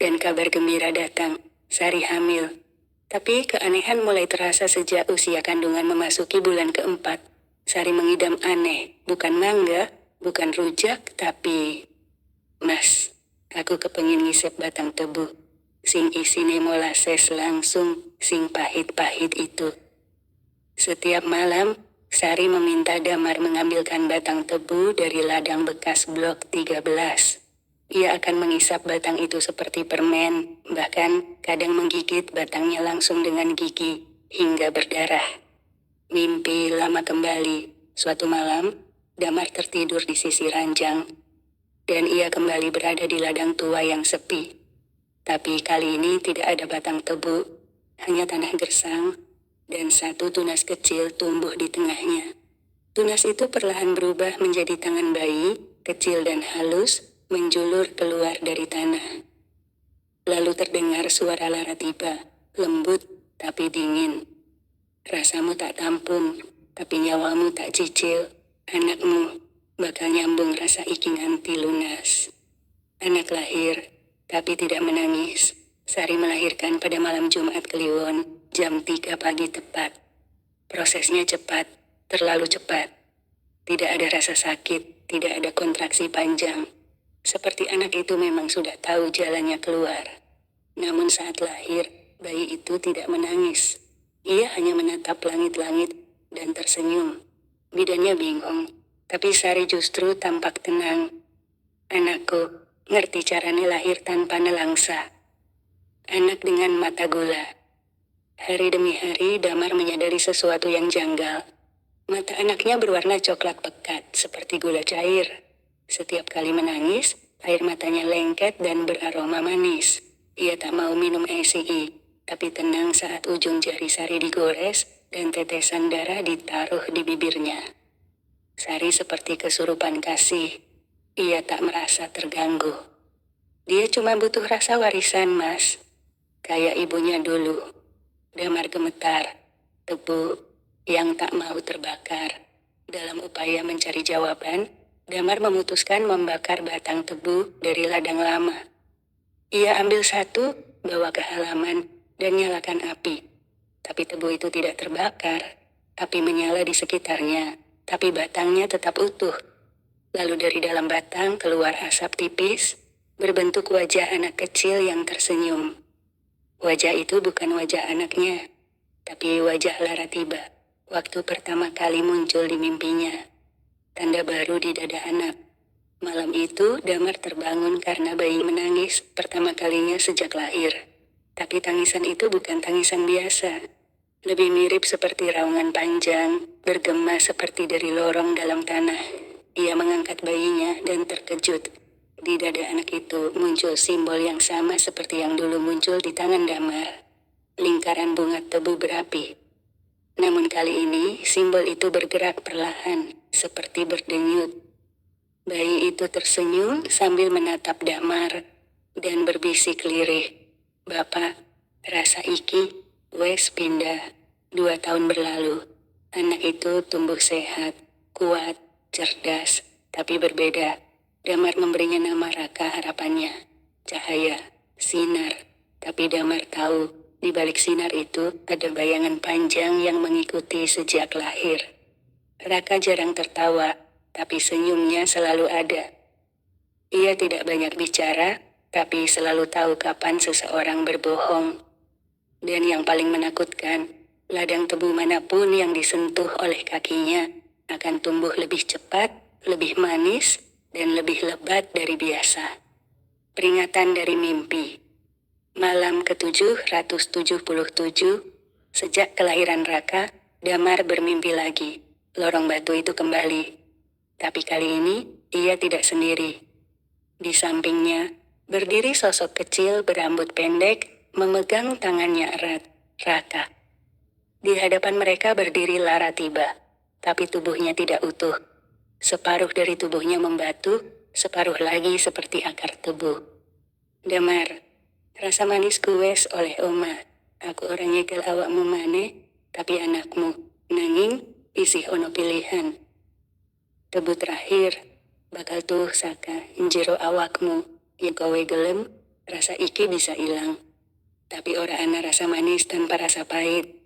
Dan kabar gembira datang, Sari hamil. Tapi keanehan mulai terasa sejak usia kandungan memasuki bulan keempat. Sari mengidam aneh, bukan mangga, bukan rujak, tapi... Mas, aku kepengin ngisep batang tebu. Sing isine molases langsung, sing pahit-pahit itu. Setiap malam, Sari meminta Damar mengambilkan batang tebu dari ladang bekas blok 13. Ia akan mengisap batang itu seperti permen, bahkan kadang menggigit batangnya langsung dengan gigi, hingga berdarah. Mimpi lama kembali. Suatu malam, Damar tertidur di sisi ranjang, dan ia kembali berada di ladang tua yang sepi. Tapi kali ini tidak ada batang tebu, hanya tanah gersang, dan satu tunas kecil tumbuh di tengahnya. Tunas itu perlahan berubah menjadi tangan bayi, kecil dan halus, menjulur keluar dari tanah. Lalu terdengar suara Lara tiba, lembut tapi dingin. Rasamu tak tampung, tapi nyawamu tak cicil. Anakmu bakal nyambung rasa iki nganti lunas. Anak lahir, tapi tidak menangis. Sari melahirkan pada malam Jumat Kliwon, jam 3 pagi tepat. Prosesnya cepat, terlalu cepat. Tidak ada rasa sakit, tidak ada kontraksi panjang. Seperti anak itu memang sudah tahu jalannya keluar. Namun saat lahir, bayi itu tidak menangis. Ia hanya menatap langit-langit dan tersenyum. Bidannya bingung, tapi Sari justru tampak tenang. Anakku, ngerti caranya lahir tanpa nelangsa. Anak dengan mata gula. Hari demi hari Damar menyadari sesuatu yang janggal. Mata anaknya berwarna coklat pekat seperti gula cair. Setiap kali menangis, air matanya lengket dan beraroma manis. Ia tak mau minum ACI, tapi tenang saat ujung jari Sari digores dan tetesan darah ditaruh di bibirnya. Sari seperti kesurupan kasih. Ia tak merasa terganggu. Dia cuma butuh rasa warisan, Mas. Kayak ibunya dulu. Damar gemetar. Tebu yang tak mau terbakar. Dalam upaya mencari jawaban, Damar memutuskan membakar batang tebu dari ladang lama. Ia ambil satu, bawa ke halaman, dan nyalakan api. Tapi tebu itu tidak terbakar. Api menyala di sekitarnya, tapi batangnya tetap utuh. Lalu dari dalam batang keluar asap tipis, berbentuk wajah anak kecil yang tersenyum. Wajah itu bukan wajah anaknya, tapi wajah Laratiba, waktu pertama kali muncul di mimpinya. Tanda baru di dada anak. Malam itu, Damar terbangun karena bayi menangis pertama kalinya sejak lahir. Tapi tangisan itu bukan tangisan biasa. Lebih mirip seperti raungan panjang, bergema seperti dari lorong dalam tanah. Ia mengangkat bayinya dan terkejut. Di dada anak itu muncul simbol yang sama seperti yang dulu muncul di tangan Damar. Lingkaran bunga tebu berapi. Namun kali ini, simbol itu bergerak perlahan, seperti berdenyut. Bayi itu tersenyum sambil menatap Damar dan berbisik lirih. Bapak, rasa iki, wes pindah. 2 tahun berlalu. Anak itu tumbuh sehat, kuat, cerdas, tapi berbeda. Damar memberinya nama Raka harapannya. Cahaya, sinar. Tapi Damar tahu, di balik sinar itu ada bayangan panjang yang mengikuti sejak lahir. Raka jarang tertawa, tapi senyumnya selalu ada. Ia tidak banyak bicara, tapi selalu tahu kapan seseorang berbohong. Dan yang paling menakutkan, ladang tebu manapun yang disentuh oleh kakinya akan tumbuh lebih cepat, lebih manis, dan lebih lebat dari biasa. Peringatan dari mimpi. Malam ke-777, sejak kelahiran Raka, Damar bermimpi lagi. Lorong batu itu kembali. Tapi kali ini, ia tidak sendiri. Di sampingnya, berdiri sosok kecil berambut pendek, memegang tangannya erat, Raka. Di hadapan mereka berdiri Laratiba, tapi tubuhnya tidak utuh. Separuh dari tubuhnya membatu, separuh lagi seperti akar tebu. Damar, rasa manis kuwes oleh Oma. Aku orang nyekel awakmu maneh, tapi anakmu, nanging isih ono pilihan. Tebu terakhir, bakal tuh saka njero awakmu, yang kowe gelem, rasa iki bisa hilang. Tapi ora ana rasa manis tanpa rasa pahit.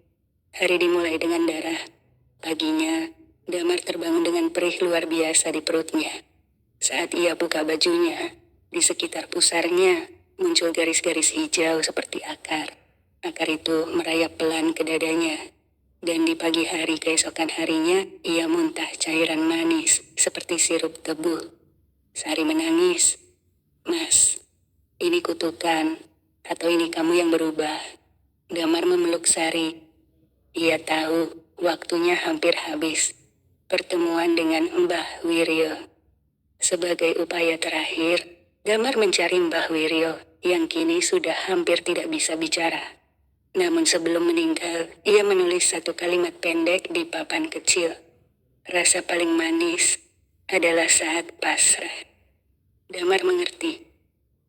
Hari dimulai dengan darah. Paginya, Damar terbangun dengan perih luar biasa di perutnya. Saat ia buka bajunya, di sekitar pusarnya muncul garis-garis hijau seperti akar. Akar itu merayap pelan ke dadanya. Dan di pagi hari keesokan harinya, ia muntah cairan manis seperti sirup tebu. Sari menangis. Mas, ini kutukan, atau ini kamu yang berubah? Damar memeluk Sari. Ia tahu waktunya hampir habis. Pertemuan dengan Mbah Wiryo. Sebagai upaya terakhir, Damar mencari Mbah Wiryo yang kini sudah hampir tidak bisa bicara. Namun sebelum meninggal, ia menulis satu kalimat pendek di papan kecil. Rasa paling manis adalah saat pasrah. Damar mengerti.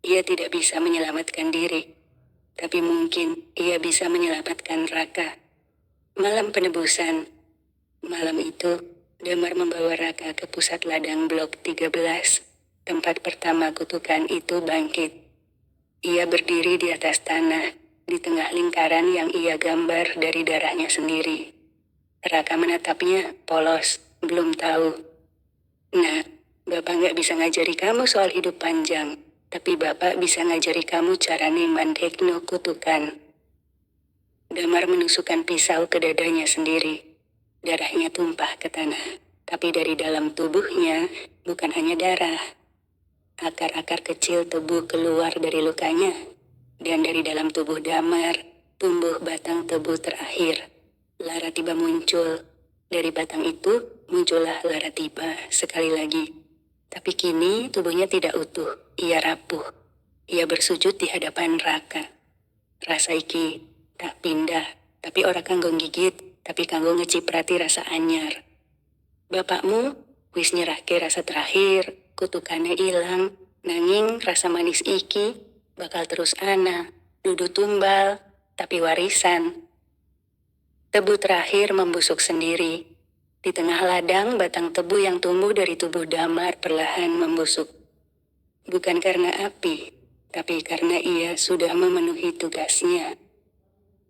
Ia tidak bisa menyelamatkan diri. Tapi mungkin ia bisa menyelamatkan Raka. Malam penebusan. Malam itu, Damar membawa Raka ke pusat ladang blok 13. Tempat pertama kutukan itu bangkit. Ia berdiri di atas tanah. Di tengah lingkaran yang ia gambar dari darahnya sendiri. Raka menatapnya polos, belum tahu. Nah, Bapak nggak bisa ngajari kamu soal hidup panjang, tapi Bapak bisa ngajari kamu cara mandekno kutukan. Damar menusukkan pisau ke dadanya sendiri. Darahnya tumpah ke tanah, tapi dari dalam tubuhnya bukan hanya darah. Akar-akar kecil tebu keluar dari lukanya. Dan dari dalam tubuh Damar, tumbuh batang tebu terakhir. Laratiba muncul. Dari batang itu, muncullah Laratiba sekali lagi. Tapi kini tubuhnya tidak utuh, ia rapuh. Ia bersujud di hadapan Raka. Rasa iki tak pindah, tapi ora kanggo gigit, tapi kanggo ngeciprati rasa anyar. Bapakmu wis nyerahke rasa terakhir, kutukannya ilang, Nanging rasa manis iki bakal terus ana, dudu tumbal, tapi warisan. Tebu terakhir membusuk sendiri. Di tengah ladang, batang tebu yang tumbuh dari tubuh Damar perlahan membusuk. Bukan karena api, tapi karena ia sudah memenuhi tugasnya.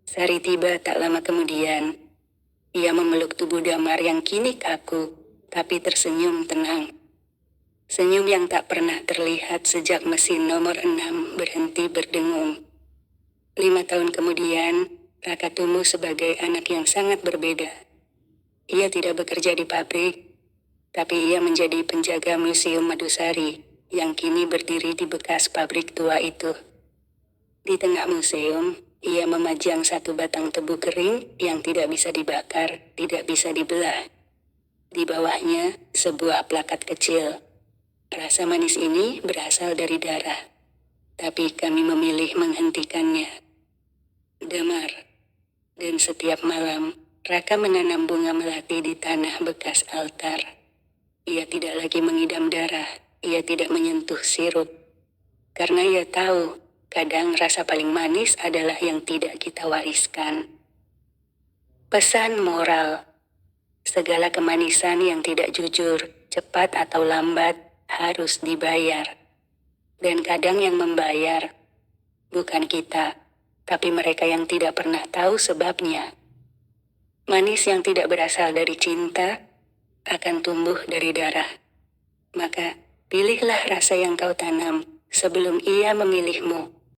Sari tiba tak lama kemudian. Ia memeluk tubuh Damar yang kini kaku, tapi tersenyum tenang. Senyum yang tak pernah terlihat sejak mesin nomor 6 berhenti berdengung. 5 tahun kemudian, Raka tumbuh sebagai anak yang sangat berbeda. Ia tidak bekerja di pabrik, tapi ia menjadi penjaga Museum Madusari yang kini berdiri di bekas pabrik tua itu. Di tengah museum, ia memajang satu batang tebu kering yang tidak bisa dibakar, tidak bisa dibelah. Di bawahnya, sebuah plakat kecil. Rasa manis ini berasal dari darah, tapi kami memilih menghentikannya. Damar. Dan setiap malam, Raka menanam bunga melati di tanah bekas altar. Ia tidak lagi mengidam darah, ia tidak menyentuh sirup. Karena ia tahu, kadang rasa paling manis adalah yang tidak kita wariskan. Pesan moral. Segala kemanisan yang tidak jujur, cepat atau lambat, harus dibayar. Dan kadang yang membayar, bukan kita, tapi mereka yang tidak pernah tahu sebabnya. Manis yang tidak berasal dari cinta, akan tumbuh dari darah. Maka, pilihlah rasa yang kau tanam, sebelum ia memilihmu.